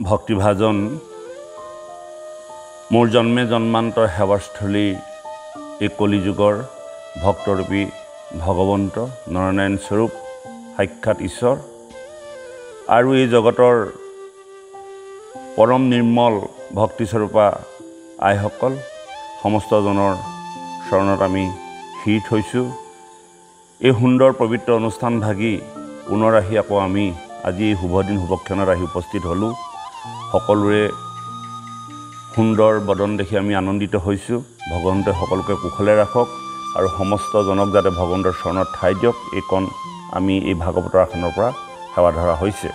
ভক্তিভাজন মোৰ জন্মে জন্মান্তৰ সেৱাস্থলী এই কলিযুগৰ ভক্তৰূপী ভগৱন্ত নৰনাৰায়ণ স্বৰূপ সাক্ষাৎ ঈশ্বৰ আৰু এই জগতৰ পৰম নিৰ্মল ভক্তিস্বৰূপা আইসকল সমস্তজনৰ চৰণত আমি শিৰ থৈছোঁ। এই সুন্দৰ পবিত্ৰ অনুষ্ঠান ভাগি পুনৰ আহি আকৌ আমি আজি এই শুভদিন শুভক্ষণত আহি উপস্থিত হ'লোঁ। সকলোৰে সুন্দৰ বদন দেখি আমি আনন্দিত হৈছোঁ। ভগৱন্তে সকলোকে কুশলে ৰাখক আৰু সমস্তজনক যাতে ভগৱন্তৰ চৰণত ঠাই দিয়ক, এইকণ আমি এই ভাগৱতৰ আসনৰ পৰা সেৱা ধৰা হৈছে।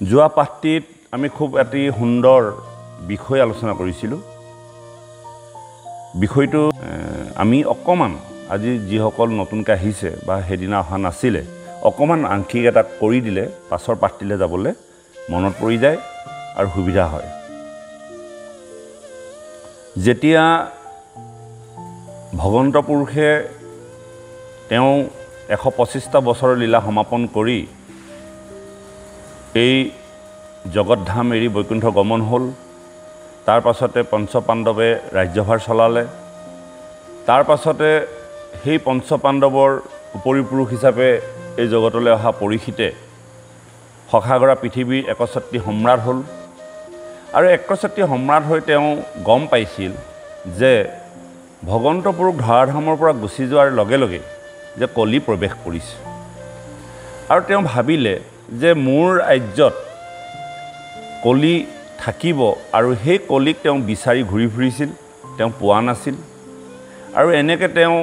যোৱা পাঠটিত আমি খুব এটি সুন্দৰ বিষয় আলোচনা কৰিছিলোঁ। বিষয়টো আমি অকণমান আজি যিসকল নতুনকৈ আহিছে বা সেইদিনা অহা নাছিলে অকণমান আংশিক এটা কৰি দিলে পাছৰ পাঠটিলৈ যাবলৈ মনত পৰি যায় আৰু সুবিধা হয়। যেতিয়া ভগৱন্ত পুৰুষে তেওঁ 125টা বছৰৰ লীলা সমাপন কৰি এই জগতধাম এৰি বৈকুণ্ঠ গমন হ'ল, তাৰ পাছতে পঞ্চপাণ্ডৱে ৰাজ্যভাৰ চলালে। তাৰ পাছতে সেই পঞ্চপাণ্ডৱৰ উপৰিপুৰুষ হিচাপে এই জগতলৈ অহা পৰীক্ষিতে সখাগৰা পৃথিৱীৰ একচ্ছত্ৰী সম্ৰাট হ'ল আৰু একচ্ছত্ৰী সম্ৰাট হৈ তেওঁ গম পাইছিল যে ভগৱন্ত পুৰুষ ধৰাধামৰ পৰা গুচি যোৱাৰ লগে লগে যে কলি প্ৰৱেশ কৰিছে আৰু তেওঁ ভাবিলে যে মোৰ ৰাজ্যত কলি থাকিব আৰু সেই কলিক তেওঁ বিচাৰি ঘূৰি ফুৰিছিল, তেওঁ পোৱা নাছিল। আৰু এনেকৈ তেওঁ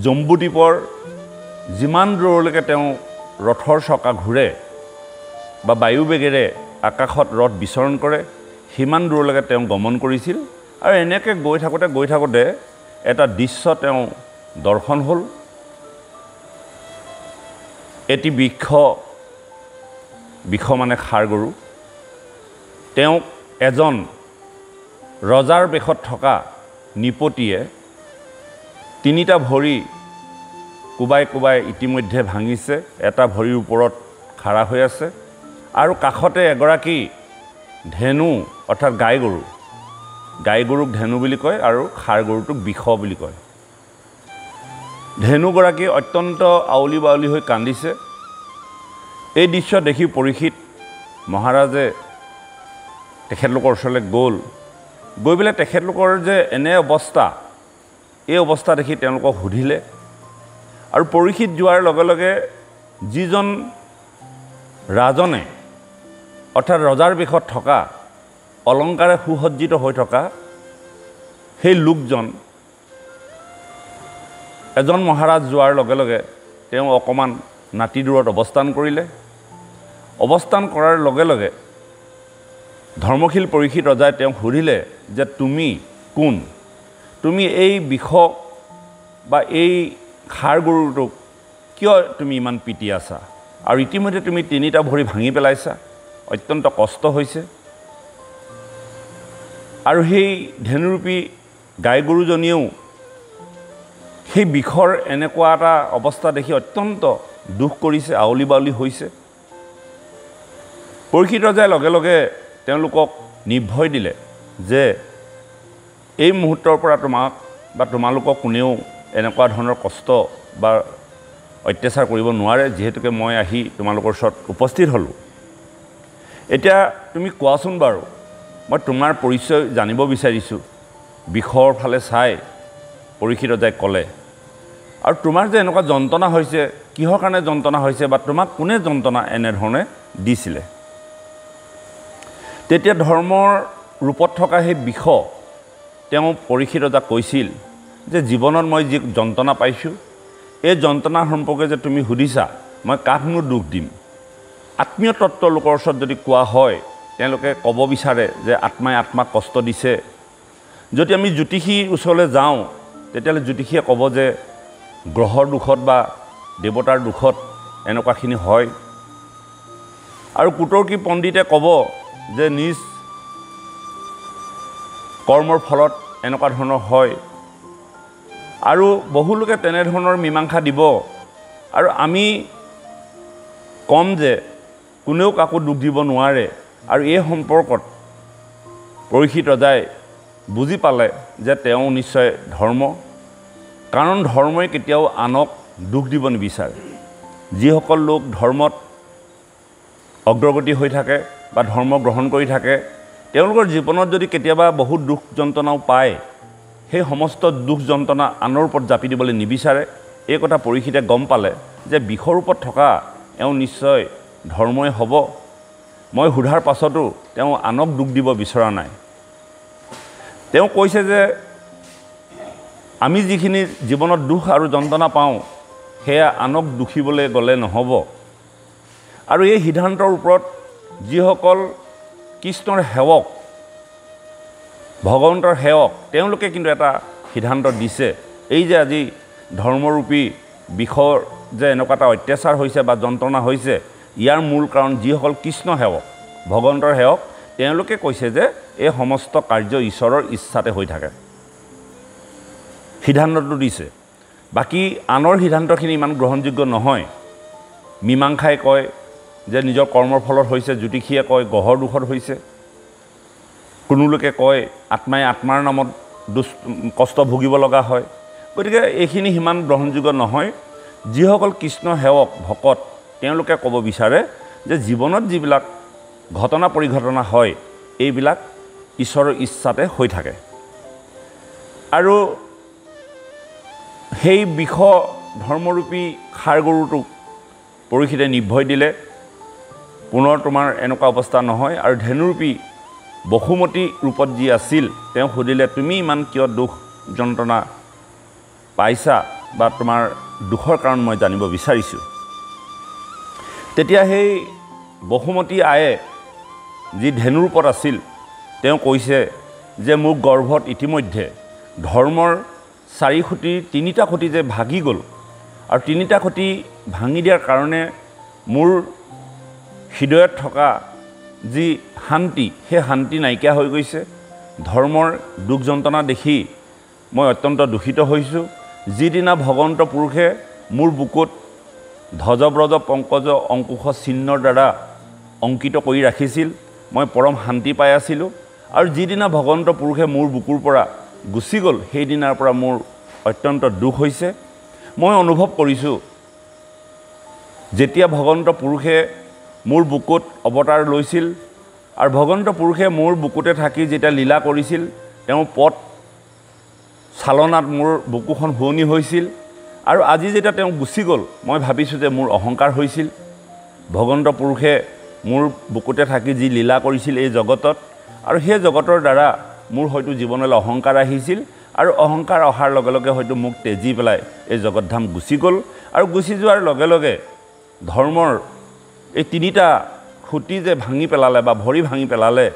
জম্বুদ্বীপৰ যিমান দূৰলৈকে তেওঁ ৰথৰ চকা ঘূৰে বা বায়ুবেগেৰে আকাশত ৰথ বিচৰণ কৰে সিমান দূৰলৈকে তেওঁ গমন কৰিছিল। আৰু এনেকৈ গৈ থাকোঁতে এটা দৃশ্য তেওঁ দৰ্শন হ'ল। এটি বৃক্ষ মানে ষাঁড় গৰু, তেওঁক এজন ৰজাৰ বেশত থকা নিপতিয়ে 3টা ভৰি কোবাই ইতিমধ্যে ভাঙিছে, এটা ভৰিৰ ওপৰত খাৰা হৈ আছে আৰু কাষতে এগৰাকী ধেনু অৰ্থাৎ গাই গৰুক ধেনু বুলি কয় আৰু ষাঁড় গৰুটোক বিষ বুলি কয়। ধেনুগৰাকী অত্যন্ত আউলি বাউলি হৈ কান্দিছে। এই দৃশ্য দেখি পৰীক্ষিত মহাৰাজে তেখেতলোকৰ ওচৰলৈ গৈ পেলাই তেখেতলোকৰ যে এনে অৱস্থা, এই অৱস্থা দেখি তেওঁলোকক সুধিলে আৰু পৰীক্ষিত যোৱাৰ লগে লগে যিজন ৰাজনে অৰ্থাৎ ৰজাৰ বেশত থকা অলংকাৰে সুসজ্জিত হৈ থকা সেই লোকজন এজন মহাৰাজ যোৱাৰ লগে লগে তেওঁ অকণমান নাতি দূৰত অৱস্থান কৰিলে। অৱস্থান কৰাৰ লগে লগে ধৰ্মশীল পৰীক্ষিত ৰজাই তেওঁক সুধিলে যে তুমি কোন? তুমি এই বিষ বা এই ষাঁড় গৰুটোক কিয় তুমি ইমান পিটি আছা? আৰু ইতিমধ্যে তুমি 3টা ভৰি ভাঙি পেলাইছা, অত্যন্ত কষ্ট হৈছে। আৰু সেই ধেনুৰূপী গাই গৰুজনীয়েও সেই বিষৰ এনেকুৱা এটা অৱস্থা দেখি অত্যন্ত দুখ কৰিছে, আউলি বাউলি হৈছে। পৰীক্ষিত ৰজাই লগে লগে তেওঁলোকক নিৰ্ভয় দিলে যে এই মুহূৰ্তৰ পৰা তোমাক বা তোমালোকক কোনেও এনেকুৱা ধৰণৰ কষ্ট বা অত্যাচাৰ কৰিব নোৱাৰে, যিহেতুকে মই আহি তোমালোকৰ ওচৰত উপস্থিত হ'লোঁ। এতিয়া তুমি কোৱাচোন বাৰু, মই তোমাৰ পৰিচয় জানিব বিচাৰিছোঁ। বিষৰ ফালে চাই পৰীক্ষিত ৰজাই ক'লে, আৰু তোমাৰ যে এনেকুৱা যন্ত্ৰণা হৈছে, কিহৰ কাৰণে যন্ত্ৰণা হৈছে বা তোমাক কোনে যন্ত্ৰণা এনেধৰণে দিছিলে? তেতিয়া ধৰ্মৰ ৰূপত থকা সেই বিষ তেওঁ পৰীক্ষিত ৰজাক কৈছিল যে জীৱনত মই যি যন্ত্ৰণা পাইছোঁ, এই যন্ত্ৰণাৰ সম্পৰ্কে যে তুমি সুধিছা, মই কাকনো দুখ দিম? আত্মীয় তত্ত্বৰ লোকৰ ওচৰত যদি কোৱা হয়, তেওঁলোকে ক'ব বিচাৰে যে আত্মাই আত্মাক কষ্ট দিছে। যদি আমি জ্যোতিষীৰ ওচৰলৈ যাওঁ, তেতিয়াহ'লে জ্যোতিষীয়ে ক'ব যে গ্ৰহৰ দুখত বা দেৱতাৰ দুখত এনেকুৱাখিনি হয়। আৰু কুতৰ্কী পণ্ডিতে ক'ব যে নিজ কৰ্মৰ ফলত এনেকুৱা ধৰণৰ হয়। আৰু বহুলোকে তেনেধৰণৰ মীমাংসা দিব। আৰু আমি কম যে কোনেও কাকো দুখ দিব নোৱাৰে আৰু এই সম্পৰ্কত পৰীক্ষিত ৰজাই বুজি পালে যে তেওঁ নিশ্চয় ধৰ্ম, কাৰণ ধৰ্মই কেতিয়াও আনক দুখ দিব নিবিচাৰে। যিসকল লোক ধৰ্মত অগ্ৰগতি হৈ থাকে বা ধৰ্ম গ্ৰহণ কৰি থাকে, তেওঁলোকৰ জীৱনত যদি কেতিয়াবা বহুত দুখ যন্ত্ৰণাও পায়, সেই সমস্ত দুখ যন্ত্ৰণা আনৰ ওপৰত জাপি দিবলৈ নিবিচাৰে। এই কথা পৰীক্ষিতে গম পালে যে বিষৰ ওপৰত থকা এওঁ নিশ্চয় ধৰ্মই হ'ব। মই সোধাৰ পাছতো তেওঁ আনক দুখ দিব বিচৰা নাই। তেওঁ কৈছে যে আমি যিখিনি জীৱনত দুখ আৰু যন্ত্ৰণা পাওঁ, সেয়া আনক দুখিবলৈ গ'লে নহ'ব। আৰু এই সিদ্ধান্তৰ ওপৰত যিসকল কৃষ্ণৰ সেৱক, ভগৱন্তৰ সেৱক, তেওঁলোকে কিন্তু এটা সিদ্ধান্ত দিছে। এই যে আজি ধৰ্মৰূপী বিষৰ যে এনেকুৱা এটা অত্যাচাৰ হৈছে বা যন্ত্ৰণা হৈছে, ইয়াৰ মূল কাৰণ যিসকল কৃষ্ণ সেৱক, ভগৱন্তৰ সেৱক, তেওঁলোকে কৈছে যে এই সমস্ত কাৰ্য ঈশ্বৰৰ ইচ্ছাতে হৈ থাকে। সিদ্ধান্তটো দিছে। বাকী আনৰ সিদ্ধান্তখিনি ইমান গ্ৰহণযোগ্য নহয়। মীমাংসাই কয় যে নিজৰ কৰ্মৰ ফলত হৈছে, জ্যোতিষীয়ে কয় গ্ৰহৰ দোষত হৈছে, কোনো লোকে কয় আত্মাই আত্মাৰ নামত কষ্ট ভুগিব লগা হয়। গতিকে এইখিনি সিমান গ্ৰহণযোগ্য নহয়। যিসকল কৃষ্ণ সেৱক ভকত, তেওঁলোকে ক'ব বিচাৰে যে জীৱনত যিবিলাক ঘটনা পৰিঘটনা হয়, এইবিলাক ঈশ্বৰৰ ইচ্ছাতে হৈ থাকে। আৰু সেই বিষ ধৰ্মৰূপী খাৰ গৰুটোক পৰীক্ষিতে নিৰ্ভয় দিলে, পুনৰ তোমাৰ এনেকুৱা অৱস্থা নহয়। আৰু ধেনুৰূপী বসুমতী ৰূপত যি আছিল, তেওঁ সুধিলে তুমি ইমান কিয় দুখ যন্ত্ৰণা পাইছা বা তোমাৰ দুখৰ কাৰণ মই জানিব বিচাৰিছোঁ। তেতিয়া সেই বসুমতী আয়ে যি ধেনুৰ ৰূপত আছিল, তেওঁ কৈছে যে মোক গৰ্ভত ইতিমধ্যে ধৰ্মৰ 4 খুঁটিৰ 3টা খুঁটি যে ভাগি গ'ল, আৰু 3টা খুঁটি ভাঙি দিয়াৰ কাৰণে মোৰ হৃদয়ত থকা যি শান্তি, সেই শান্তি নাইকিয়া হৈ গৈছে। ধৰ্মৰ দুখ যন্ত্ৰণা দেখি মই অত্যন্ত দূষিত হৈছোঁ। যিদিনা ভগৱন্ত পুৰুষে মোৰ বুকুত ধ্বজব্ৰজ পংকজ অংকুশ চিহ্নৰ দ্বাৰা অংকিত কৰি ৰাখিছিল, মই পৰম শান্তি পাই আছিলোঁ। আৰু যিদিনা ভগৱন্ত পুৰুষে মোৰ বুকুৰ পৰা গুচি গ'ল, সেইদিনাৰ পৰা মোৰ অত্যন্ত দুখ হৈছে। মই অনুভৱ কৰিছোঁ যেতিয়া ভগৱন্ত পুৰুষে মোৰ বুকুত অৱতাৰ লৈছিল আৰু ভগৱন্ত পুৰুষে মোৰ বুকুতে থাকি যেতিয়া লীলা কৰিছিল, তেওঁ পথ চালনাত মোৰ বুকুখন শুৱনি হৈছিল। আৰু আজি যেতিয়া তেওঁ গুচি গ'ল, মই ভাবিছোঁ যে মোৰ অহংকাৰ হৈছিল। ভগৱন্ত পুৰুষে মোৰ বুকুতে থাকি যি লীলা কৰিছিল এই জগতত, আৰু সেই জগতৰ দ্বাৰা মোৰ হয়তো জীৱনলৈ অহংকাৰ আহিছিল, আৰু অহংকাৰ অহাৰ লগে লগে হয়তো মোক তেজি পেলাই এই জগতধাম গুচি গ'ল। আৰু গুচি যোৱাৰ লগে লগে ধৰ্মৰ এই 3টা খুঁটি যে ভাঙি পেলালে বা ভৰি ভাঙি পেলালে,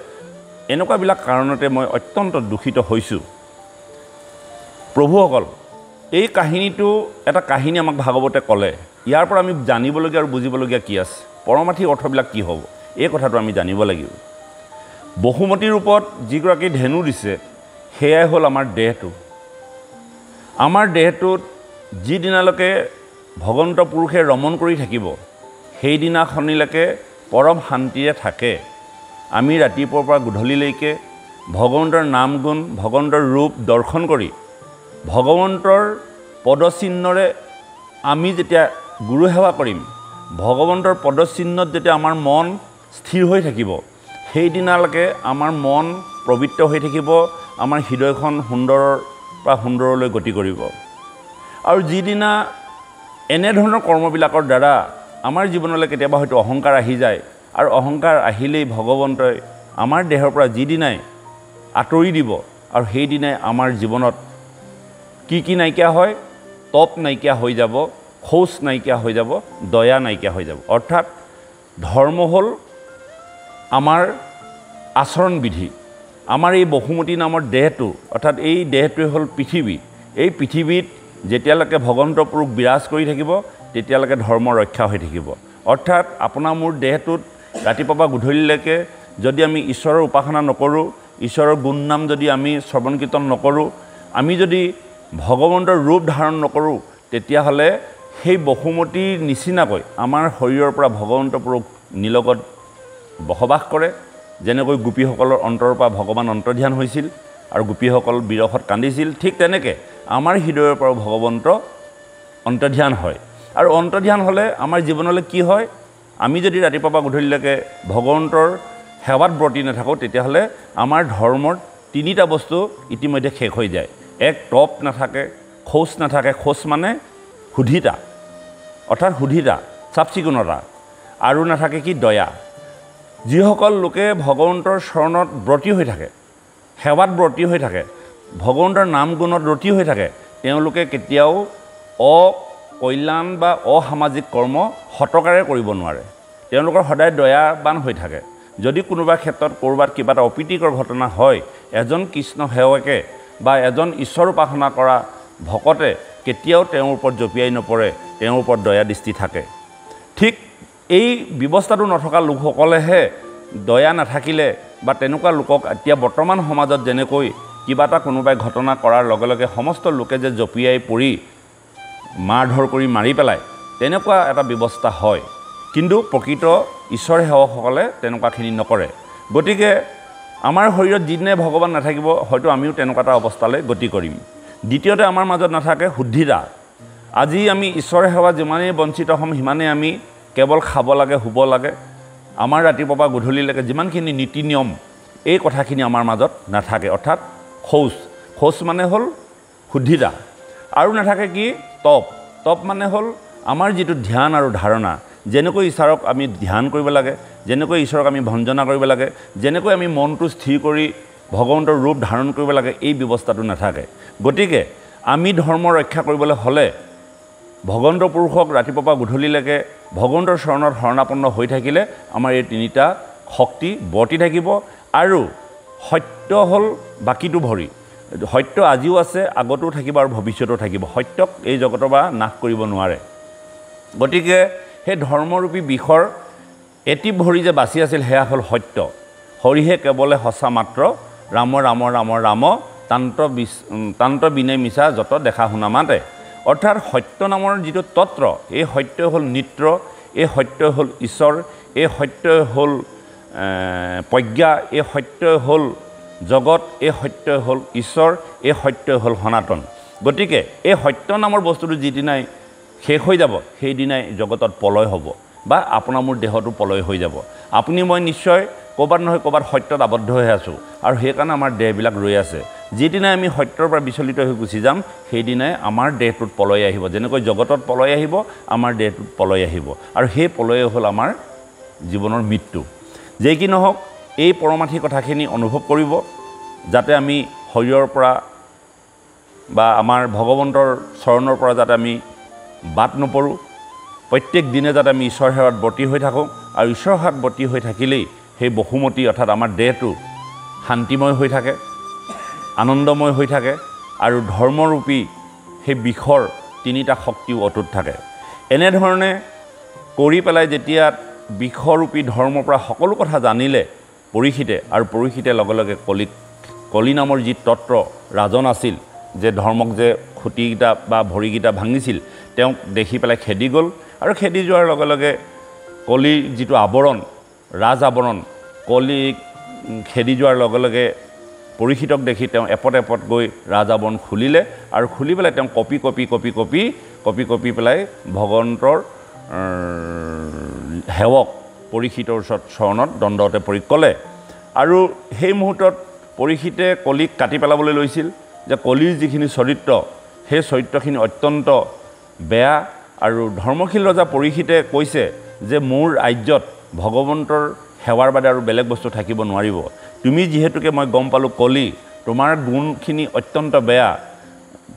এনেকুৱাবিলাক কাৰণতে মই অত্যন্ত দূষিত হৈছোঁ। প্ৰভুসকল, এই কাহিনীটো এটা কাহিনী আমাক ভাগৱতে ক'লে। ইয়াৰ পৰা আমি জানিবলগীয়া আৰু বুজিবলগীয়া কি আছে, পৰমাৰ্থিক অৰ্থবিলাক কি হ'ব, এই কথাটো আমি জানিব লাগিব। বসুমতী ৰূপত যিগৰাকী ধেনু দিছে, সেয়াই হ'ল আমাৰ দেহটো। আমাৰ দেহটোত যিদিনালৈকে ভগৱন্ত পুৰুষে ৰমণ কৰি থাকিব, সেইদিনাখনিলৈকে পৰম শান্তিৰে থাকে। আমি ৰাতিপুৱাৰ পৰা গধূলিলৈকে ভগৱন্তৰ নাম গুণ, ভগৱন্তৰ ৰূপ দৰ্শন কৰি ভগৱন্তৰ পদচিহ্নৰে আমি যেতিয়া গুৰু সেৱা কৰিম, ভগৱন্তৰ পদচিহ্নত যেতিয়া আমাৰ মন স্থিৰ হৈ থাকিব, সেইদিনালৈকে আমাৰ মন পবিত্ৰ হৈ থাকিব, আমাৰ হৃদয়খন সুন্দৰৰ পৰা সুন্দৰলৈ গতি কৰিব। আৰু যিদিনা এনেধৰণৰ কৰ্মবিলাকৰ দ্বাৰা আমাৰ জীৱনলৈ কেতিয়াবা হয়তো অহংকাৰ আহি যায়, আৰু অহংকাৰ আহিলেই ভগৱন্তই আমাৰ দেহৰ পৰা যিদিনাই আঁতৰি দিব, আৰু সেইদিনাই আমাৰ জীৱনত কি নাইকিয়া হয়, তপ নাইকিয়া হৈ যাব, শৌচ নাইকিয়া হৈ যাব, দয়া নাইকিয়া হৈ যাব। অৰ্থাৎ ধৰ্ম হ'ল আমাৰ আচৰণবিধি। আমাৰ এই বসুমতী নামৰ দেহটো, অৰ্থাৎ এই দেহটোৱে হ'ল পৃথিৱী। এই পৃথিৱীত যেতিয়ালৈকে ভগৱন্ত পুৰুষ বিৰাজ কৰি থাকিব, তেতিয়ালৈকে ধৰ্ম ৰক্ষা হৈ থাকিব। অৰ্থাৎ আপোনাৰ মোৰ দেহটোত ৰাতিপুৱা পৰা গধূলিলৈকে যদি আমি ঈশ্বৰৰ উপাসনা নকৰোঁ, ঈশ্বৰৰ গুণ নাম যদি আমি শ্ৰৱণ কীৰ্তন নকৰোঁ, আমি যদি ভগৱন্তৰ ৰূপ ধাৰণ নকৰোঁ, তেতিয়াহ'লে সেই বসুমতীৰ নিচিনাকৈ আমাৰ শৰীৰৰ পৰা ভগৱন্ত পুৰুষ নিলগত বসবাস কৰে যেনেকৈ গোপীসকলৰ অন্তৰৰ পৰা ভগৱান অন্তৰ্ধান হৈছিল আৰু গোপীসকল বিৰহত কান্দিছিল ঠিক তেনেকৈ আমাৰ হৃদয়ৰ পৰা ভগৱন্ত অন্তৰ্ধান হয় আৰু অন্তৰ্ধান হ'লে আমাৰ জীৱনলৈ কি হয় আমি যদি ৰাতিপুৱা পৰা গধূলিলৈকে ভগৱন্তৰ সেৱাত ব্ৰতী নাথাকোঁ তেতিয়াহ'লে আমাৰ ধৰ্মৰ তিনিটা বস্তু ইতিমধ্যে শেষ হৈ যায় এক তপ নাথাকে খোজ নাথাকে খোজ মানে শুদ্ধিতা অৰ্থাৎ শুদ্ধিতা চাফ চিকুণতা আৰু নাথাকে কি দয়া যিসকল লোকে ভগৱন্তৰ চৰণত ব্ৰতী হৈ থাকে সেৱাত ব্ৰতী হৈ থাকে ভগৱন্তৰ নাম গুণত ৰতি হৈ থাকে তেওঁলোকে কেতিয়াও অকল্যাণ বা অসামাজিক কৰ্ম হতকাৰে কৰিব নোৱাৰে তেওঁলোকৰ সদায় দয়াবান হৈ থাকে যদি কোনোবা ক্ষেত্ৰত ক'ৰবাত কিবা এটা অপ্ৰীতিকৰ ঘটনা হয় এজন কৃষ্ণ সেৱকে বা এজন ঈশ্বৰ উপাসনা কৰা ভকতে কেতিয়াও তেওঁৰ ওপৰত জঁপিয়াই নপৰে তেওঁৰ ওপৰত দয়া দৃষ্টি থাকে ঠিক এই ব্যৱস্থাটো নথকা লোকসকলেহে দয়া নাথাকিলে বা তেনেকুৱা লোকক এতিয়া বৰ্তমান সমাজত যেনেকৈ কিবা এটা কোনোবাই ঘটনা কৰাৰ লগে লগে সমস্ত লোকে যে জঁপিয়াই পৰি মাৰধৰ কৰি মাৰি পেলায় তেনেকুৱা এটা ব্যৱস্থা হয় কিন্তু প্ৰকৃত ঈশ্বৰ সেৱকসকলে তেনেকুৱাখিনি নকৰে গতিকে আমাৰ শৰীৰত যিদিনে ভগৱান নাথাকিব হয়তো আমিও তেনেকুৱা এটা অৱস্থালৈ গতি কৰিম দ্বিতীয়তে আমাৰ মাজত নাথাকে শুদ্ধিতা আজি আমি ঈশ্বৰ সেৱা যিমানেই বঞ্চিত হ'ম সিমানেই আমি কেৱল খাব লাগে শুব লাগে আমাৰ ৰাতিপুৱা পৰা গধূলিলৈকে যিমানখিনি নীতি নিয়ম এই কথাখিনি আমাৰ মাজত নাথাকে অৰ্থাৎ খোজ মানে হ'ল শুদ্ধিতা আৰু নাথাকে কি তপ মানে হ'ল আমাৰ যিটো ধ্যান আৰু ধাৰণা যেনেকৈ ঈশ্বৰক আমি ধ্যান কৰিব লাগে যেনেকৈ ঈশ্বৰক আমি ভঞ্জনা কৰিব লাগে যেনেকৈ আমি মনটো স্থিৰ কৰি ভগৱন্তৰ ৰূপ ধাৰণ কৰিব লাগে এই ব্যৱস্থাটো নাথাকে গতিকে আমি ধৰ্ম ৰক্ষা কৰিবলৈ হ'লে ভগৱন্ত পুৰুষক ৰাতিপুৱা পৰা গধূলিলৈকে ভগৱন্তৰ চৰণত শৰণাপন্ন হৈ থাকিলে আমাৰ এই তিনিটা শক্তি বৰ্তি থাকিব আৰু সত্য হ'ল বাকীটো ভৰি সত্য আজিও আছে আগতো থাকিব আৰু ভৱিষ্যতেও থাকিব সত্যক এই জগতৰ পৰা নাশ কৰিব নোৱাৰে গতিকে সেই ধৰ্মৰূপী বিষৰ এটি ভৰি যে বাচি আছিল সেয়া হ'ল সত্য হৰিহে কেৱলে সঁচা মাত্ৰ ৰাম ৰাম ৰাম ৰাম তান্ত বিনে মিছা যত দেখা শুনা মাতে অৰ্থাৎ সত্য নামৰ যিটো তত্ত্ব এই সত্যই হ'ল নিত্ৰ এই সত্যই হ'ল ঈশ্বৰ এই সত্যই হ'ল প্ৰজ্ঞা এই সত্যই হ'ল জগত এই সত্যই হ'ল ঈশ্বৰ এই সত্যই হ'ল সনাতন গতিকে এই সত্য নামৰ বস্তুটো যিদিনাই শেষ হৈ যাব সেইদিনাই জগতত পলয় হ'ব বা আপোনাৰ মোৰ দেহটো পলয় হৈ যাব আপুনি মই নিশ্চয় ক'ৰবাত নহয় ক'ৰবাত সত্যত আবদ্ধ হৈ আছোঁ আৰু সেইকাৰণে আমাৰ দেহবিলাক ৰৈ আছে যিদিনাই আমি সত্যৰ পৰা বিচলিত হৈ গুচি যাম সেইদিনাই আমাৰ দেহটোত পলয় আহিব যেনেকৈ জগতত পলয় আহিব আমাৰ দেহটোত পলয় আহিব আৰু সেই পলয়ে হ'ল আমাৰ জীৱনৰ মৃত্যু যেই কি নহওক এই পৰমাৰ্থিক কথাখিনি অনুভৱ কৰিব যাতে আমি শৰীৰৰ পৰা বা আমাৰ ভগৱন্তৰ চৰণৰ পৰা যাতে আমি বাদ নপৰোঁ প্ৰত্যেক দিনে যাতে আমি ঈশ্বৰ সেৱাত ব্ৰতী হৈ থাকোঁ আৰু ঈশ্বৰ সেৱাত ব্ৰতী হৈ থাকিলেই সেই বসুমতী অৰ্থাৎ আমাৰ দেহটো শান্তিময় হৈ থাকে আনন্দময় হৈ থাকে আৰু ধৰ্মৰূপী সেই বিষৰ তিনিটা শক্তিও অটুট থাকে এনেধৰণে কৰি পেলাই যেতিয়া বিষৰূপী ধৰ্মৰ পৰা সকলো কথা জানিলে পৰীক্ষিতে আৰু পৰীক্ষিতে লগে লগে কলি নামৰ যি তত্ত্ব ৰাজন আছিল যে ধৰ্মক যে খুঁটিকেইটা বা ভৰিকেইটা ভাঙিছিল তেওঁক দেখি পেলাই খেদি গ'ল আৰু খেদি যোৱাৰ লগে লগে কলিৰ যিটো আৱৰণ ৰাজ আৱৰণ কলিক খেদি যোৱাৰ লগে লগে পৰীক্ষিতক দেখি তেওঁ এপত এপত গৈ ৰাজ আৱৰণ খুলিলে আৰু খুলি পেলাই তেওঁ কপি পেলাই ভগৱন্তৰ সেৱক পৰীক্ষিতৰ ওচৰত চৰণত দণ্ডতে পৰি ক'লে আৰু সেই মুহূৰ্তত পৰীক্ষিতে কলিক কাটি পেলাবলৈ লৈছিল যে কলিৰ যিখিনি চৰিত্ৰ সেই চৰিত্ৰখিনি অত্যন্ত বেয়া আৰু ধৰ্মশীল ৰজা পৰীক্ষিতে কৈছে যে মোৰ ৰাজ্যত ভগৱন্তৰ সেৱাৰ বাদে আৰু বেলেগ বস্তু থাকিব নোৱাৰিব তুমি যিহেতুকে মই গম পালোঁ কলি তোমাৰ গুণখিনি অত্যন্ত বেয়া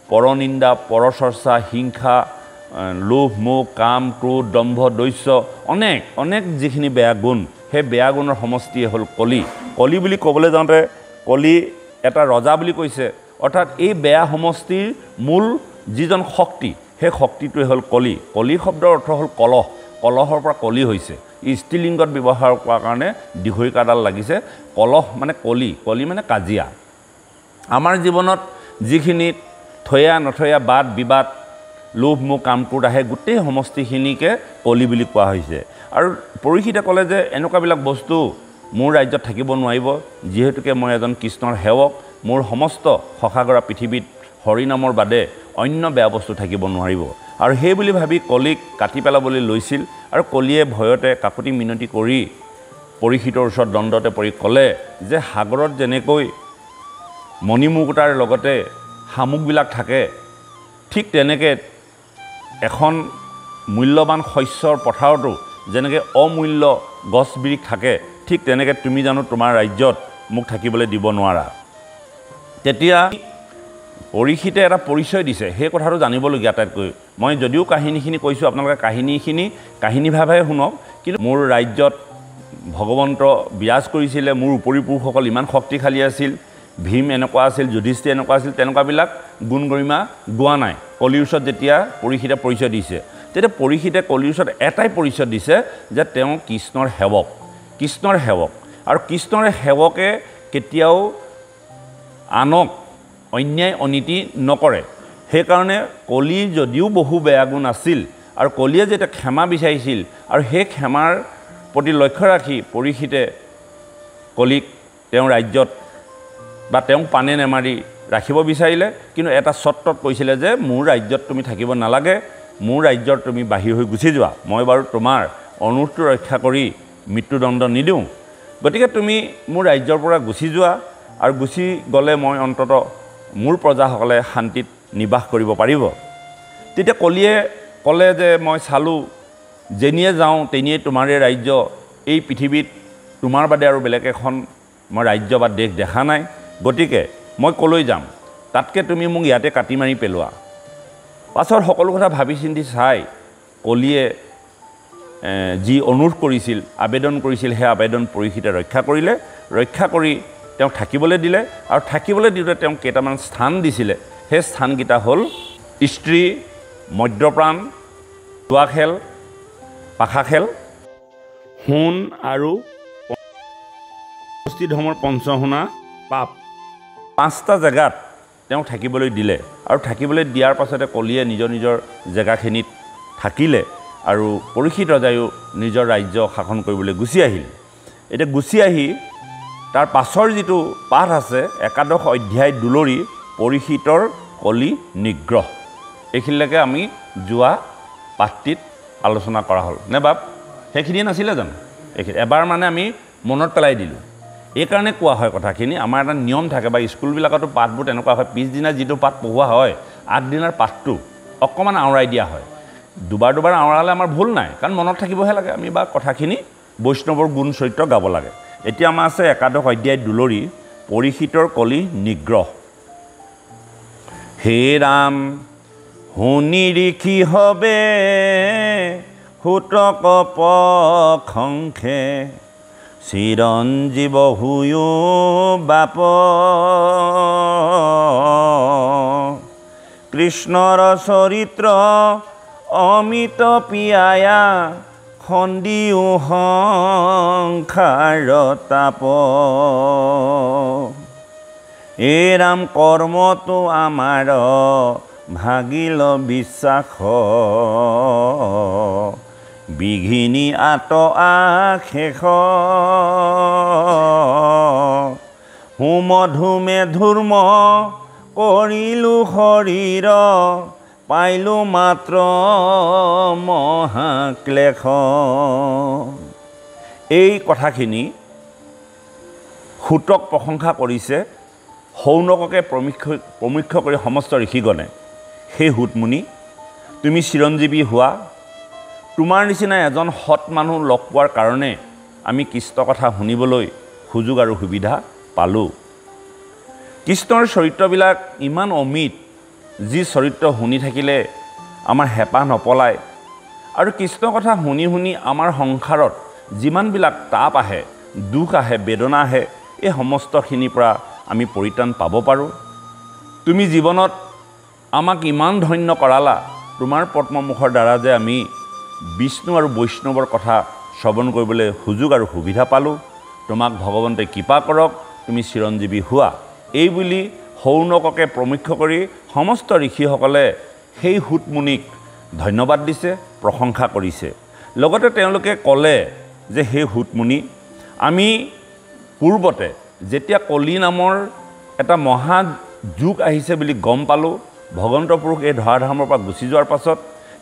পৰনিন্দা পৰচৰ্চা হিংসা লোভ মোহ কাম ক্ৰোধ দম্ভ দৈস্য অনেক যিখিনি বেয়া গুণ সেই বেয়া গুণৰ সমষ্টিয়ে হ'ল কলি বুলি ক'বলৈ যাওঁতে কলি এটা ৰজা বুলি কৈছে অৰ্থাৎ এই বেয়া সমষ্টিৰ মূল যিজন শক্তি সেই শক্তিটোৱে হ'ল কলি শব্দৰ অৰ্থ হ'ল কলহৰ পৰা কলি হৈছে স্ত্ৰীলিংগত ব্যৱহাৰ কৰাৰ কাৰণে দীঘৰিকাডাল লাগিছে কলহ মানে কলি মানে কাজিয়া আমাৰ জীৱনত যিখিনি থৈয়া নথৈয়া বাদ বিবাদ লোভ মোহ কাম ক্ৰোধ আহে গোটেই সমষ্টিখিনিকে কলি বুলি কোৱা হৈছে আৰু পৰীক্ষিতে ক'লে যে এনেকুৱাবিলাক বস্তু মোৰ ৰাজ্যত থাকিব নোৱাৰিব যিহেতুকে মই এজন কৃষ্ণৰ সেৱক মোৰ সমস্ত সখাগৰা পৃথিৱীত হৰি নামৰ বাদে অন্য বেয়া বস্তু থাকিব নোৱাৰিব আৰু সেই বুলি ভাবি কলিক কাটি পেলাবলৈ লৈছিল আৰু কলিয়ে ভয়তে কাকুতি মিনতি কৰি পৰীক্ষিতৰ ওচৰত দণ্ডতে পৰি ক'লে যে সাগৰত যেনেকৈ মণিমুকুতাৰ লগতে শামুকবিলাক থাকে ঠিক তেনেকৈ এখন মূল্যৱান শস্যৰ পথাৰতো যেনেকৈ অমূল্য গছ বিৰিখ থাকে ঠিক তেনেকৈ তুমি জানো তোমাৰ ৰাজ্যত মোক থাকিবলৈ দিব নোৱাৰা তেতিয়া পৰীক্ষিতে এটা পৰিচয় দিছে সেই কথাটো জানিবলগীয়া আটাইতকৈ মই যদিও কাহিনীখিনি কৈছোঁ আপোনালোকে কাহিনীভাৱে শুনক কিন্তু মোৰ ৰাজ্যত ভগৱন্ত বিৰাজ কৰিছিলে মোৰ উপৰি পুৰুষসকল ইমান শক্তিশালী আছিল ভীম এনেকুৱা আছিল যুধিষ্ঠিৰ এনেকুৱা আছিল তেনেকুৱাবিলাক গুণ গৰিমা গোৱা নাই কলিৰ ওচৰত যেতিয়া পৰীক্ষিতে পৰিচয় দিছে তেতিয়া পৰীক্ষিতে কলিৰ ওচৰত এটাই পৰিচয় দিছে যে তেওঁ কৃষ্ণৰ সেৱক আৰু কৃষ্ণৰ সেৱকে কেতিয়াও আনক অন্যায় অনীতি নকৰে সেইকাৰণে কলিৰ যদিও বহু বেয়া গুণ আছিল আৰু কলিয়ে যেতিয়া ক্ষমা বিচাৰিছিল আৰু সেই ক্ষমাৰ প্ৰতি লক্ষ্য ৰাখি পৰীক্ষিতে কলিক তেওঁ ৰাজ্যত বা তেওঁক পানে নেমাৰি ৰাখিব বিচাৰিলে কিন্তু এটা চৰ্তত কৈছিলে যে মোৰ ৰাজ্যত তুমি থাকিব নালাগে মোৰ ৰাজ্যৰ তুমি বাহিৰ হৈ গুচি যোৱা মই বাৰু তোমাৰ অনুৰোধটো ৰক্ষা কৰি মৃত্যুদণ্ড নিদিওঁ গতিকে তুমি মোৰ ৰাজ্যৰ পৰা গুচি যোৱা আৰু গুচি গ'লে মই অন্তত মোৰ প্ৰজাসকলে শান্তিত নিবাস কৰিব পাৰিব তেতিয়া কলিয়ে ক'লে যে মই চালোঁ যেনিয়ে যাওঁ তেনিয়ে তোমাৰে ৰাজ্য এই পৃথিৱীত তোমাৰ বাদে আৰু বেলেগ এখন মই ৰাজ্য বা দেশ দেখা নাই গতিকে মই কলৈ যাম তাতকৈ তুমি মোক ইয়াতে কাটি মাৰি পেলোৱা পাছত সকলো কথা ভাবি চিন্তি চাই কলিয়ে যি অনুৰোধ কৰিছিল আবেদন কৰিছিল সেই আবেদন পৰীক্ষিতে ৰক্ষা কৰি তেওঁ থাকিবলৈ দিলে আৰু থাকিবলৈ দিওঁতে তেওঁ কেইটামান স্থান দিছিলে সেই স্থানকেইটা হ'ল স্ত্ৰী মদ্যপান জুৱা খেল পাশা খেল সোণ আৰু ধৰ্মৰ পঞ্চশোণা পাপ 5টা জেগাত তেওঁ থাকিবলৈ দিলে আৰু থাকিবলৈ দিয়াৰ পাছতে কলিয়ে নিজৰ জেগাখিনিত থাকিলে আৰু পৰীক্ষিত ৰজায়ো নিজৰ ৰাজ্য শাসন কৰিবলৈ গুচি আহিল এতিয়া গুচি আহি তাৰ পাছৰ যিটো পাঠ আছে একাদশ অধ্যায় দুলৰি পৰীক্ষিতৰ কলি নিগ্ৰহ এইখিনিলৈকে আমি যোৱা পাঠটিত আলোচনা কৰা হ'ল নে বাপ সেইখিনিয়ে নাছিলে জানো এইখিনি এবাৰ মানে আমি মনত পেলাই দিলোঁ এইকাৰণে কোৱা হয় কথাখিনি আমাৰ এটা নিয়ম থাকে বা স্কুলবিলাকতো পাঠবোৰ তেনেকুৱা হয় পিছদিনা যিটো পাঠ পঢ়োৱা হয় আগদিনাৰ পাঠটো অকণমান আওৰাই দিয়া হয় দুবাৰ আওৰালে আমাৰ ভুল নাই কাৰণ মনত থাকিবহে লাগে আমি বা কথাখিনি বৈষ্ণৱৰ গুণ চৰিত্ৰ গাব লাগে এতিয়া আমাৰ আছে একাদশ অধ্যায় দুলৰি পৰীক্ষিতৰ কলি নিগ্ৰহ হে ৰাম শুনি ঋষি হবে সুতক পখংখে চিৰঞ্জীৱ হুয়ো বাপ কৃষ্ণৰ চৰিত্ৰ অমিত পিয়ায়া খন্দিও সংসাৰ তাপ এ ৰাম কৰ্মটো আমাৰ ভাগিল বিশ্বাস বিঘিনি আত আশেষ হোমধূমে ধূৰ্ম কৰিলোঁ শৰীৰ পাইলোঁ মাত্ৰ মহাক্লেশ এই কথাখিনি সুতক প্ৰশংসা কৰিছে সৌনককে প্ৰমুখ্য কৰি সমস্ত ঋষিগণে সেই সুতমুনি তুমি চিৰঞ্জীৱী হোৱা তোমাৰ নিচিনা এজন সৎ মানুহ লগ পোৱাৰ কাৰণে আমি কৃষ্ণ কথা শুনিবলৈ সুযোগ আৰু সুবিধা পালোঁ কৃষ্ণৰ চৰিত্ৰবিলাক ইমান অমিত যি চৰিত্ৰ শুনি থাকিলে আমাৰ হেঁপাহ নপলায় আৰু কৃষ্ণ কথা শুনি আমাৰ সংসাৰত যিমানবিলাক তাপ আহে দুখ আহে বেদনা আহে এই সমস্তখিনিৰ পৰা আমি পৰিত্ৰাণ পাব পাৰোঁ তুমি জীৱনত আমাক ইমান ধন্য কৰালা তোমাৰ পদ্মমুখৰ দ্বাৰা যে আমি বিষ্ণু আৰু বৈষ্ণৱৰ কথা শ্ৰৱণ কৰিবলৈ সুযোগ আৰু সুবিধা পালোঁ তোমাক ভগৱন্তে কৃপা কৰক তুমি চিৰঞ্জীৱী হোৱা এই বুলি সৌনককে প্ৰমুখ্য কৰি সমস্ত ঋষিসকলে সেই হুতমুনিক ধন্যবাদ দিছে, প্ৰশংসা কৰিছে। লগতে তেওঁলোকে ক'লে যে সেই হুতমুনি, আমি পূৰ্বতে যেতিয়া কলি নামৰ এটা মহা যুগ আহিছে বুলি গম পালোঁ, ভগৱন্ত পুৰুষ এই ধৰাধামৰ পৰা গুচি যোৱাৰ পাছত,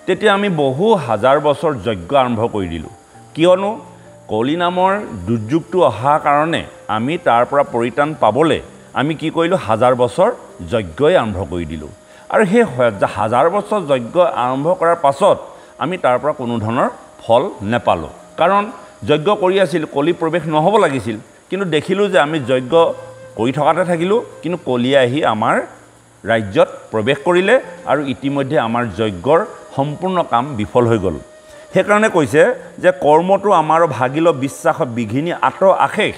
তেতিয়া আমি বহু হাজাৰ বছৰ যজ্ঞ আৰম্ভ কৰি দিলোঁ। কিয়নো কলি নামৰ দুৰ্যোগটো অহাৰ কাৰণে আমি তাৰ পৰা পৰিত্ৰাণ পাবলৈ আমি কি কৰিলোঁ, হাজাৰ বছৰ যজ্ঞই আৰম্ভ কৰি দিলোঁ। আৰু সেই হাজাৰ বছৰ যজ্ঞ আৰম্ভ কৰাৰ পাছত আমি তাৰ পৰা কোনো ধৰণৰ ফল নেপালোঁ। কাৰণ যজ্ঞ কৰি আছিল, কলি প্ৰৱেশ নহ'ব লাগিছিল, কিন্তু দেখিলোঁ যে আমি যজ্ঞ কৰি থকাতে থাকিলোঁ, কিন্তু কলিয়ে আহি আমাৰ ৰাজ্যত প্ৰৱেশ কৰিলে আৰু ইতিমধ্যে আমাৰ যজ্ঞৰ সম্পূৰ্ণ কাম বিফল হৈ গ'ল। সেইকাৰণে কৈছে যে কৰ্মটো আমাৰ ভাগিল বিশ্বাসত বিঘিনি আঁত আশেষ।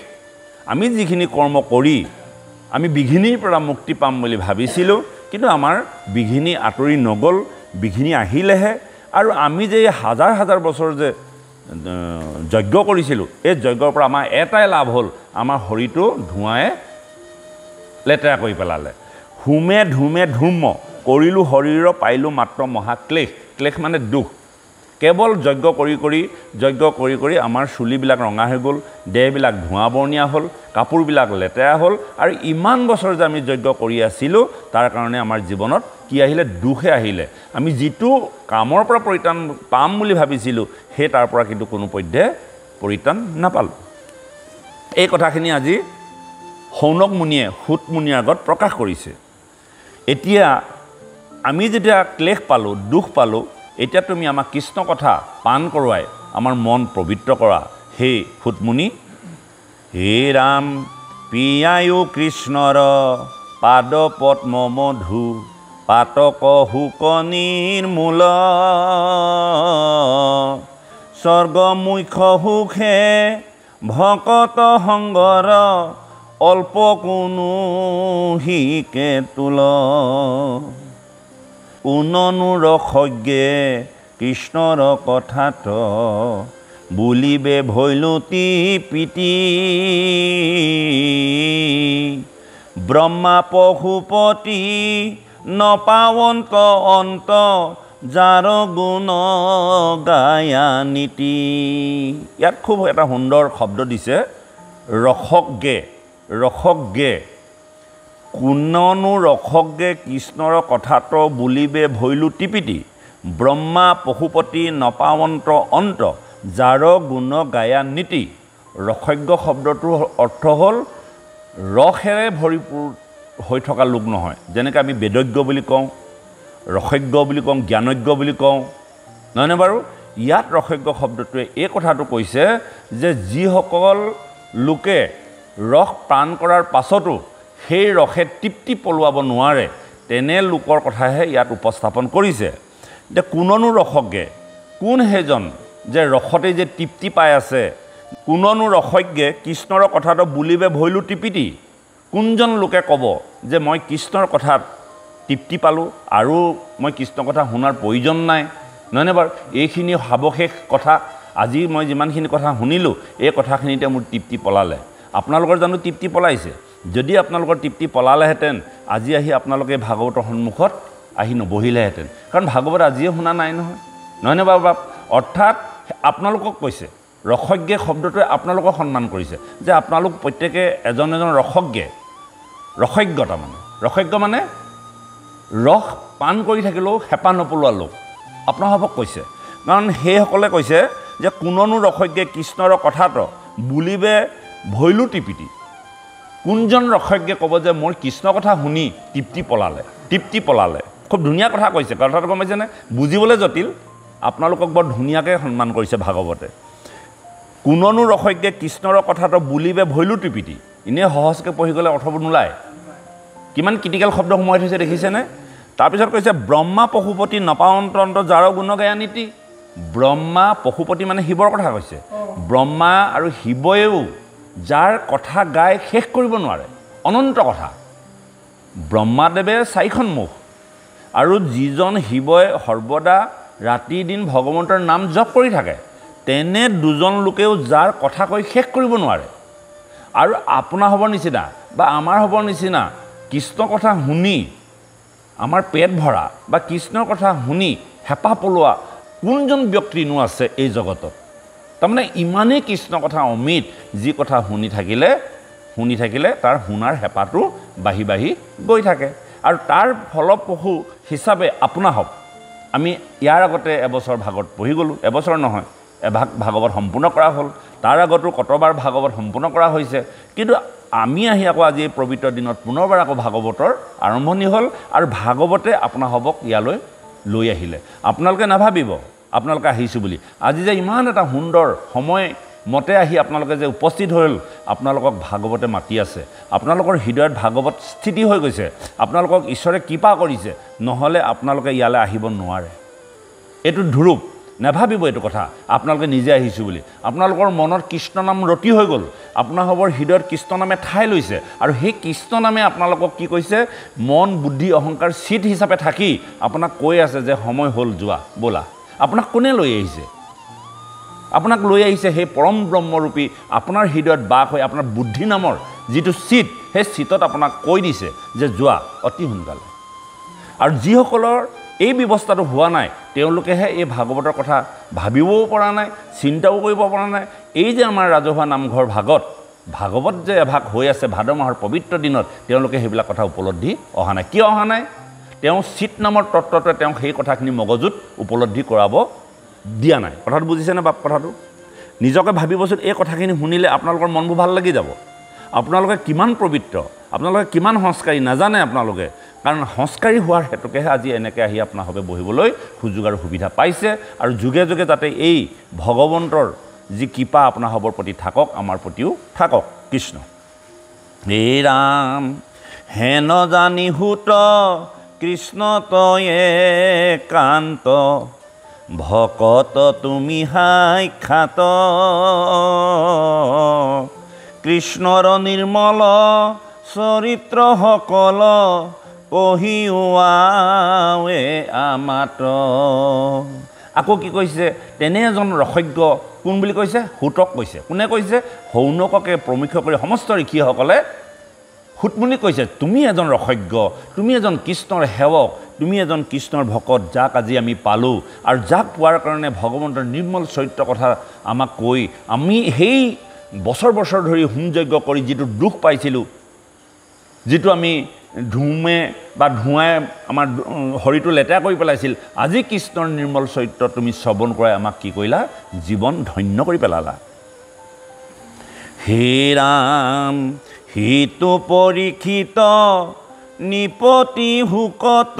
আমি যিখিনি কৰ্ম কৰি আমি বিঘিনিৰ পৰা মুক্তি পাম বুলি ভাবিছিলোঁ, কিন্তু আমাৰ বিঘিনি আঁতৰি নগ'ল, বিঘিনি আহিলেহে। আৰু আমি যে হাজাৰ হাজাৰ বছৰ যে যজ্ঞ কৰিছিলোঁ, এই যজ্ঞৰ পৰা আমাৰ এটাই লাভ হ'ল, আমাৰ শৰীৰটো ধোঁৱাই লেতেৰা কৰি পেলালে। হুমে ধুমে ধূৰ্ম কৰিলোঁ শৰীৰৰ পাইলোঁ মাত্ৰ মহাক্লেশ। ক্লেশ মানে দুখ। কেৱল যজ্ঞ কৰি কৰি আমাৰ চুলিবিলাক ৰঙা হৈ গ'ল, দেহবিলাক ধোঁৱা বৰণীয়া হ'ল, কাপোৰবিলাক লেতেৰা হ'ল। আৰু ইমান বছৰ যে আমি যজ্ঞ কৰি আছিলোঁ, তাৰ কাৰণে আমাৰ জীৱনত কি আহিলে, দুখে আহিলে। আমি যিটো কামৰ পৰা পৰিত্ৰাণ পাম বুলি ভাবিছিলোঁ, সেই তাৰ পৰা কিন্তু কোনো পধ্যে পৰিত্ৰাণ নাপালোঁ। এই কথাখিনি আজি শৌনক মুনিয়ে হুতমুনিৰ আগত প্ৰকাশ কৰিছে। এতিয়া আমি যেতিয়া ক্লেশ পালোঁ, দুখ পালোঁ, এতিয়া তুমি আমাক কৃষ্ণ কথা পান কৰোৱাই আমাৰ মন পবিত্ৰ কৰা হে হুতমুনি। হে ৰাম পিয়ায়ো কৃষ্ণৰ পাদ পদ্ম মধু পাতক হুক নিৰ্মূল স্বৰ্গ মুখ্য সুখে ভকত সংগৰ অল্প কোনো হিকে তুল উননো ৰসজ্ঞে কৃষ্ণৰ কথাত বুলিবে ভৈলুতি পিতি ব্ৰহ্মা পশুপতি নপাৱন্ত অন্ত যাৰ গুণ গায়া নীতি। ইয়াত খুব এটা সুন্দৰ শব্দ দিছে, ৰসজ্ঞে। ৰসজ্ঞে কোননো ৰসজ্ঞে কৃষ্ণৰ কথাত বুলিবে ভৈলুতি পিতি ব্ৰহ্মা পশুপতি নপাৱন্ত অন্ত যাৰ গুণ গায়া নীতি। ৰসজ্ঞ শব্দটোৰ অৰ্থ হ'ল ৰসেৰে ভৰিপূৰ হৈ থকা লোক নহয়। যেনেকৈ আমি বেদজ্ঞ বুলি কওঁ, ৰসজ্ঞ বুলি কওঁ, জ্ঞানজ্ঞ বুলি কওঁ, নহয়নে বাৰু? ইয়াত ৰসজ্ঞ শব্দটোৱে এই কথাটো কৈছে যে যিসকল লোকে ৰস পান কৰাৰ পাছতো সেই ৰসে তৃপ্তি পলোৱাব নোৱাৰে, তেনে লোকৰ কথাহে ইয়াত উপস্থাপন কৰিছে। এতিয়া কোননো ৰসজ্ঞে, কোন সেইজন যে ৰসতেই যে তৃপ্তি পাই আছে? কোননো ৰসজ্ঞে কৃষ্ণৰ কথাটো বুলিবে ভৈলুতি পিতি। কোনজন লোকে ক'ব যে মই কৃষ্ণৰ কথাত তৃপ্তি পালোঁ আৰু মই কৃষ্ণৰ কথা শুনাৰ প্ৰয়োজন নাই? নহয়নে বাৰু? এইখিনি সাৱশেষ কথা, আজি মই যিমানখিনি কথা শুনিলোঁ, এই কথাখিনিতে মোৰ তৃপ্তি পলালে। আপোনালোকৰ জানো তৃপ্তি পলাইছে? যদি আপোনালোকৰ তৃপ্তি পলালেহেঁতেন, আজি আহি আপোনালোকে ভাগৱতৰ সন্মুখত আহি নবহিলেহেঁতেন। কাৰণ ভাগৱত আজিয়ে শুনা নাই নহয়, নহয়নে বাৰু বাপ? অৰ্থাৎ আপোনালোকক কৈছে, ৰসজ্ঞে শব্দটোৱে আপোনালোকক সন্মান কৰিছে যে আপোনালোক প্ৰত্যেকে এজন এজন ৰসজ্ঞে। ৰসজ্ঞ তাৰমানে, ৰসজ্ঞ মানে ৰস পান কৰি থাকিলেও হেঁপাহ নপলোৱা লোক আপোনালোকক কৈছে। কাৰণ সেইসকলে কৈছে যে কোননো ৰসজ্ঞে কৃষ্ণৰ কথাত বুলিবে ভৈলুতি পিতি। কোনজন ৰসজ্ঞে ক'ব যে মোৰ কৃষ্ণ কথা শুনি তৃপ্তি পলালে, তৃপ্তি পলালে। খুব ধুনীয়া কথা কৈছে, কথাটো গম পাইছেনে? বুজিবলৈ জটিল, আপোনালোকক বৰ ধুনীয়াকৈ সন্মান কৰিছে ভাগৱতে। কোননো ৰসজ্ঞে কৃষ্ণৰ কথাটো বুলিবে ভৈলুতি পিতি। এনেই সহজকৈ পঢ়ি গ'লে অৰ্থবোৰ নোলায়, কিমান ক্ৰিটিকেল শব্দ সোমাই থৈছে দেখিছেনে? তাৰপিছত কৈছে ব্ৰহ্মা পশুপতি নপাৱন্ত যাৰ গুণ গায়া নীতি। ব্ৰহ্মা পশুপতি মানে শিৱৰ কথা কৈছে। ব্ৰহ্মা আৰু শিৱয়েও যাৰ কথা গাই শেষ কৰিব নোৱাৰে, অনন্ত কথা। ব্ৰহ্মাদেৱে 4খন মুখ, আৰু যিজন শিৱই সৰ্বদা ৰাতি দিন ভগৱন্তৰ নাম জপ কৰি থাকে, তেনে দুজন লোকেও যাৰ কথা কৈ শেষ কৰিব নোৱাৰে। আৰু আপোনাৰ হ'বৰ নিচিনা বা আমাৰ হ'বৰ নিচিনা কৃষ্ণ কথা শুনি আমাৰ পেট ভৰা বা কৃষ্ণৰ কথা শুনি হেঁপাহ পলোৱা কোনজন ব্যক্তিনো আছে এই জগতত তাৰমানে ইমানেই কৃষ্ণৰ কথা অমিত যি কথা শুনি থাকিলে তাৰ শুনাৰ হেঁপাহটো বাঢ়ি বাঢ়ি গৈ থাকে আৰু তাৰ ফলপ্ৰসূ হিচাপে আপোনা হওক আমি ইয়াৰ আগতে এবছৰ ভাগৱত পঢ়ি গ'লোঁ এবছৰ নহয় এভাগ ভাগৱত সম্পূৰ্ণ কৰা হ'ল তাৰ আগতো কতবাৰ ভাগৱত সম্পূৰ্ণ কৰা হৈছে কিন্তু আমি আহি আকৌ আজি এই পবিত্ৰ দিনত পুনৰবাৰ আকৌ ভাগৱতৰ আৰম্ভণি হ'ল আৰু ভাগৱতে আপোনা হ'বক ইয়ালৈ লৈ আহিলে আপোনালোকে নাভাবিব আপোনালোকে আহিছোঁ বুলি আজি যে ইমান এটা সুন্দৰ সময় মতে আহি আপোনালোকে যে উপস্থিত হ'ল আপোনালোকক ভাগৱতে মাতি আছে আপোনালোকৰ হৃদয়ত ভাগৱত স্থিতি হৈ গৈছে আপোনালোকক ঈশ্বৰে কৃপা কৰিছে নহ'লে আপোনালোকে ইয়ালৈ আহিব নোৱাৰে এইটো ধ্ৰুৱ নাভাবিব এইটো কথা আপোনালোকে নিজে আহিছোঁ বুলি আপোনালোকৰ মনত কৃষ্ণ নাম ৰতি হৈ গ'ল আপোনালোকৰ হৃদয়ত কৃষ্ণ নামে ঠাই লৈছে আৰু সেই কৃষ্ণ নামে আপোনালোকক কি কৈছে মন বুদ্ধি অহংকাৰ চিত হিচাপে থাকি আপোনাক কৈ আছে যে সময় হ'ল যোৱা ব'লা আপোনাক কোনে লৈ আহিছে আপোনাক লৈ আহিছে সেই পৰম ব্ৰহ্মৰূপী আপোনাৰ হৃদয়ত বাস হৈ আপোনাৰ বুদ্ধি নামৰ যিটো চিত সেই চিতত আপোনাক কৈ দিছে যে যোৱা অতি সোনকালে আৰু যিসকলৰ এই ব্যৱস্থাটো হোৱা নাই তেওঁলোকেহে এই ভাগৱতৰ কথা ভাবিবও পৰা নাই চিন্তাও কৰিব পৰা নাই এই যে আমাৰ ৰাজহুৱা নামঘৰ ভাগৱত যে এভাগ হৈ আছে ভাদ মাহৰ পবিত্ৰ দিনত তেওঁলোকে সেইবিলাক কথা উপলব্ধি অহা নাই কিয় অহা নাই তেওঁ চিত নামৰ তত্ত্বটোৱে তেওঁক সেই কথাখিনি মগজুত উপলব্ধি কৰাব দিয়া নাই কথাটো বুজিছেনে বাপ কথাটো নিজকে ভাবিবচোন এই কথাখিনি শুনিলে আপোনালোকৰ মনবোৰ ভাল লাগি যাব আপোনালোকে কিমান পবিত্ৰ আপোনালোকে কিমান সংস্কাৰী নাজানে আপোনালোকে কাৰণ সংস্কাৰী হোৱাৰ হেতুকেহে আজি এনেকৈ আহি আপোনালোকে বহিবলৈ সুযোগ আৰু সুবিধা পাইছে আৰু যুগে যুগে যাতে এই ভগৱন্তৰ যি কৃপা আপোনালোকৰ প্ৰতি থাকক আমাৰ প্ৰতিও থাকক কৃষ্ণ হে ৰাম হেন জানি হুত কৃষ্ণ তয়ে কান্ত ভকত তুমি সাক্ষাৎ কৃষ্ণৰ নিৰ্মল চৰিত্ৰ সকল কহিওৱাৱে আমাত আকৌ কি কৈছে তেনে এজন ৰসজ্ঞ কোন বুলি কৈছে হুতক কৈছে কোনে কৈছে সৌনককে প্ৰমুখ্য কৰি সমস্ত ঋষিসকলে হুতমুনি কৈছে তুমি এজন ৰসজ্ঞ তুমি এজন কৃষ্ণৰ সেৱক তুমি এজন কৃষ্ণৰ ভকত যাক আজি আমি পালোঁ আৰু যাক পোৱাৰ কাৰণে ভগৱন্তৰ নিৰ্মল চৰিত্ৰ কথা আমাক কৈ আমি সেই বছৰ বছৰ ধৰি হোমযজ্ঞ কৰি যিটো দুখ পাইছিলোঁ যিটো আমি ধুমে বা ধোঁৱাই আমাৰ শৰীৰটো লেতেৰা কৰি পেলাইছিল আজি কৃষ্ণৰ নিৰ্মল চৰিত্ৰ তুমি শ্ৰৱণ কৰাই আমাক কি কৰিলা জীৱন ধন্য কৰি পেলালা হে ৰাম হিতু পৰীক্ষিত নিপতি হুকত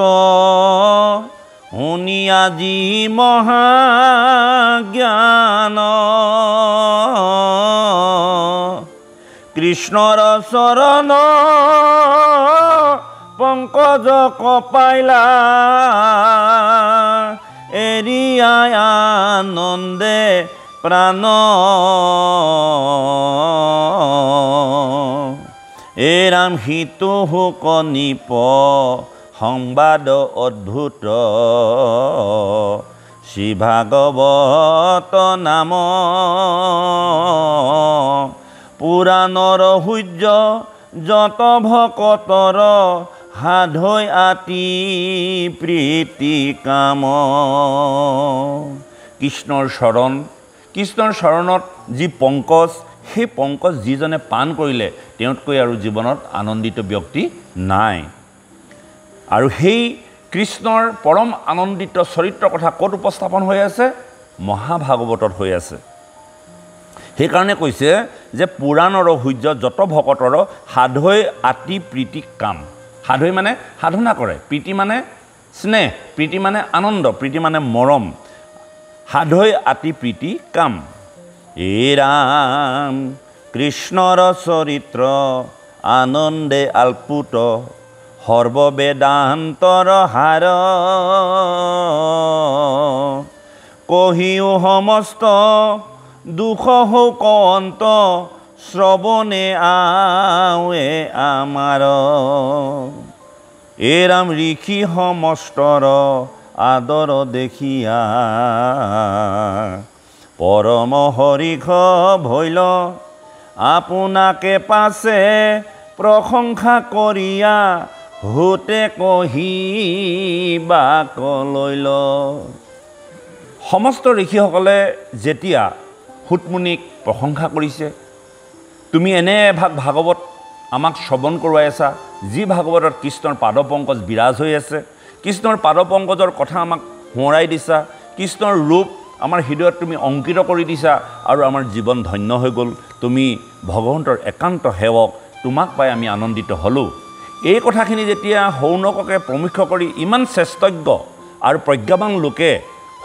শুনি আজি মহাজ্ঞান কৃষ্ণৰ চৰণ পংকজ কপাইলা এৰিয়াই আনন্দে প্ৰাণ এ ৰাম হিতু হুক নিপ সংবাদ অদ্ভুত শ্ৰী ভাগৱত নাম পুৰাণৰ সূৰ্য যত ভকতৰ সাধৈ আতি প্ৰীতি কাম কৃষ্ণৰ চৰণত যি পংকজ সেই পংকজ যিজনে পান কৰিলে তেওঁতকৈ আৰু জীৱনত আনন্দিত ব্যক্তি নাই আৰু সেই কৃষ্ণৰ পৰম আনন্দিত চৰিত্ৰ কথা ক'ত উপস্থাপন হৈ আছে মহাভাগৱতত হৈ আছে সেইকাৰণে কৈছে যে পুৰাণৰ সূৰ্য যত ভকতৰ সাধৈ আতি প্ৰীতি কাম সাধৈ মানে সাধনা কৰে প্ৰীতি মানে স্নেহ প্ৰীতি মানে আনন্দ প্ৰীতি মানে মৰম সাধৈ আতি প্ৰীতি কাম এ ৰাম কৃষ্ণৰ চৰিত্ৰ আনন্দে আল্পুত সৰ্ববেদান্তৰ হাৰ কহিও সমস্ত দুখ হৌক অন্ত শ্ৰৱণে আৱে আমাৰ এ ৰাম ঋষি সমস্তৰ আদৰ দেখিয়া পৰম হৰিষ ভৈল আপোনাকে পাছে প্ৰশংসা কৰিয়া হুতে কহিবা কলৈ ল। সমস্ত ঋষিসকলে যেতিয়া সুতমুনিক প্ৰশংসা কৰিছে, তুমি এনে এভাগ ভাগৱত আমাক শ্ৰৱণ কৰোৱাই আছা, যি ভাগৱতত কৃষ্ণৰ পাদপংকজ বিৰাজ হৈ আছে, কৃষ্ণৰ পাদপংকজৰ কথা আমাক সোঁৱৰাই দিছা, কৃষ্ণৰ ৰূপ আমাৰ হৃদয়ত তুমি অংকিত কৰি দিছা, আৰু আমাৰ জীৱন ধন্য হৈ গ'ল। তুমি ভগৱন্তৰ একান্ত সেৱক, তোমাক পাই আমি আনন্দিত হ'লোঁ। এই কথাখিনি যেতিয়া শৌনককে প্ৰমুখ্য কৰি ইমান শ্ৰেষ্ঠজ্ঞ আৰু প্ৰজ্ঞাৱান লোকে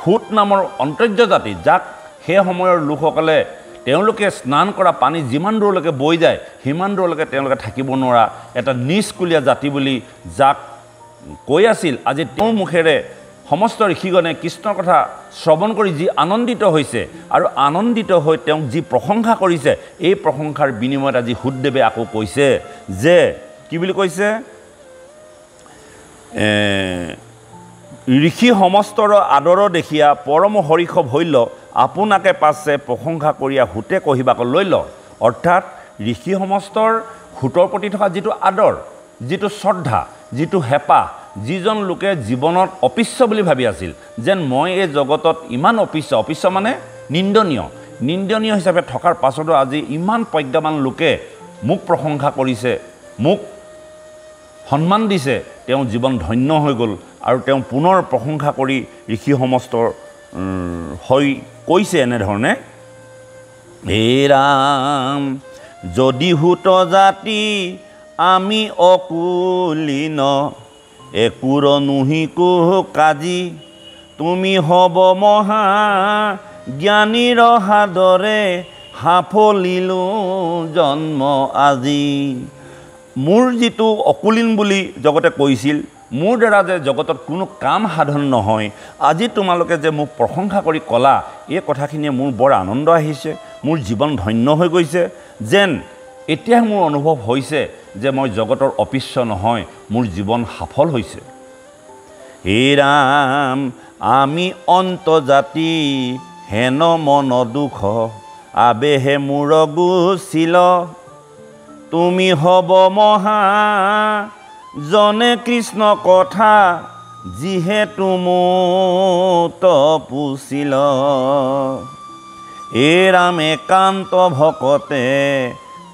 সুত নামৰ অন্তৰ্য জাতি, যাক সেই সময়ৰ লোকসকলে তেওঁলোকে স্নান কৰা পানী যিমান দূৰলৈকে বৈ যায় সিমান দূৰলৈকে তেওঁলোকে থাকিব নোৱাৰা এটা নিষ্কুলীয়া জাতি বুলি যাক কৈ আছিল, আজি তেওঁৰ মুখেৰে সমস্ত ঋষিগণে কৃষ্ণৰ কথা শ্ৰৱণ কৰি যি আনন্দিত হৈছে আৰু আনন্দিত হৈ তেওঁক যি প্ৰশংসা কৰিছে, এই প্ৰশংসাৰ বিনিময়ত আজি সুতদেৱে আকৌ কৈছে যে কি বুলি কৈছে, ঋষি সমস্তৰ আদৰ দেখিয়া পৰম হৰিষভ হৈল, আপোনাকে পাছে প্ৰশংসা কৰিয়া সুতে কহিবাক লৈ ল। অৰ্থাৎ ঋষি সমস্তৰ সুতৰ প্ৰতি থকা যিটো আদৰ, যিটো শ্ৰদ্ধা, যিটো হেঁপাহ, যিজন লোকে জীৱনত অপিশ্য বুলি ভাবি আছিল, যেন মই এই জগতত ইমান অপিশ্য মানে নিন্দনীয় হিচাপে থকাৰ পাছতো আজি ইমান প্ৰজ্ঞাৱান লোকে মোক প্ৰশংসা কৰিছে, মোক সন্মান দিছে, তেওঁ জীৱন ধন্য হৈ গ'ল। আৰু তেওঁ পুনৰ প্ৰশংসা কৰি ঋষি সমস্তৰ হৈ কৈছে এনেধৰণে, হে ৰাম যদি হুত জাতি আমি অকুলীন, একুৰ নুহিকো কাজি, তুমি হব মহা জ্ঞানীৰ সাদৰে, সাফলিলো জন্ম আজি। মোৰ যিটো অকুলীন বুলি জগতে কৈছিল, মোৰ দ্বাৰা যে জগতত কোনো কাম সাধন নহয়, আজি তোমালোকে যে মোক প্ৰশংসা কৰি ক'লা, এই কথাখিনিয়ে মোৰ বৰ আনন্দ আহিছে, মোৰ জীৱন ধন্য হৈ গৈছে, যেন এতিয়াহে মোৰ অনুভৱ হৈছে যে মই জগতৰ অপিশ্য নহয়, মোৰ জীৱন সফল হৈছে। হে ৰাম আমি অন্ত জাতি হেন মন দুখ, আবেহে মোৰ গুচিল, তুমি হব মহা জনে কৃষ্ণ কথা, যিহেতু মোত পুছিল। এ ৰাম একান্ত ভকতে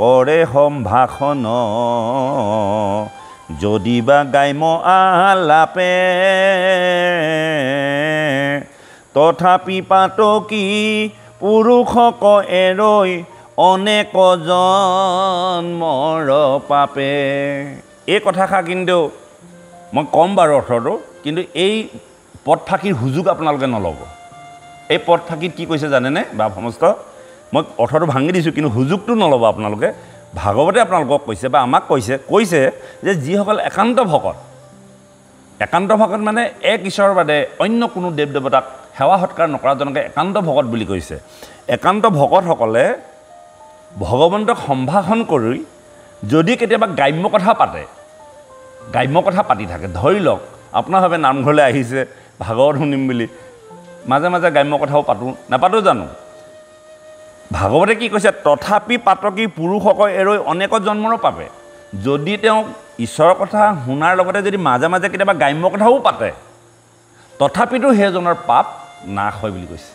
কৰে সম্ভাষণ, যদিবা গ্ৰাম্য আলাপে, তথাপি পাতকী পুৰুষক এৰৈ, অনেক জন্মৰ পাপে। এই কথাষাৰ কিন্তু মই ক'ম বাৰু অৰ্থটো, কিন্তু এই পদ ফাঁকিৰ সুযোগ আপোনালোকে নল'ব। এই পদ ফাঁকিত কি কৈছে জানেনে বা সমস্ত, মই অৰ্থটো ভাঙি দিছোঁ, কিন্তু সুযোগটো নল'ব আপোনালোকে। ভাগৱতে আপোনালোকক কৈছে বা আমাক কৈছে যে যিসকল একান্ত ভকত মানে এক ঈশ্বৰৰ বাদে অন্য কোনো দেৱ দেৱতাক সেৱা সৎকাৰ নকৰাজনকে একান্ত ভকত বুলি কৈছে। একান্ত ভকতসকলে ভগৱন্তক সম্ভাষণ কৰি যদি কেতিয়াবা গ্ৰাম্য কথা পাতি থাকে, ধৰি লওক আপোনাৰ ভাৱে নামঘৰলৈ আহিছে ভাগৱত শুনিম বুলি, মাজে মাজে গ্ৰাম্য কথাও নাপাতো জানো? ভাগৱতে কি কৈছে, তথাপি পাতকী পুৰুষক এৰৈ অনেক জন্মৰ পাপে। যদি তেওঁ ঈশ্বৰৰ কথা শুনাৰ লগতে যদি মাজে মাজে কেতিয়াবা গ্ৰাম্য কথাও পাতে, তথাপিতো সেইজনৰ পাপ নাশ হয় বুলি কৈছে।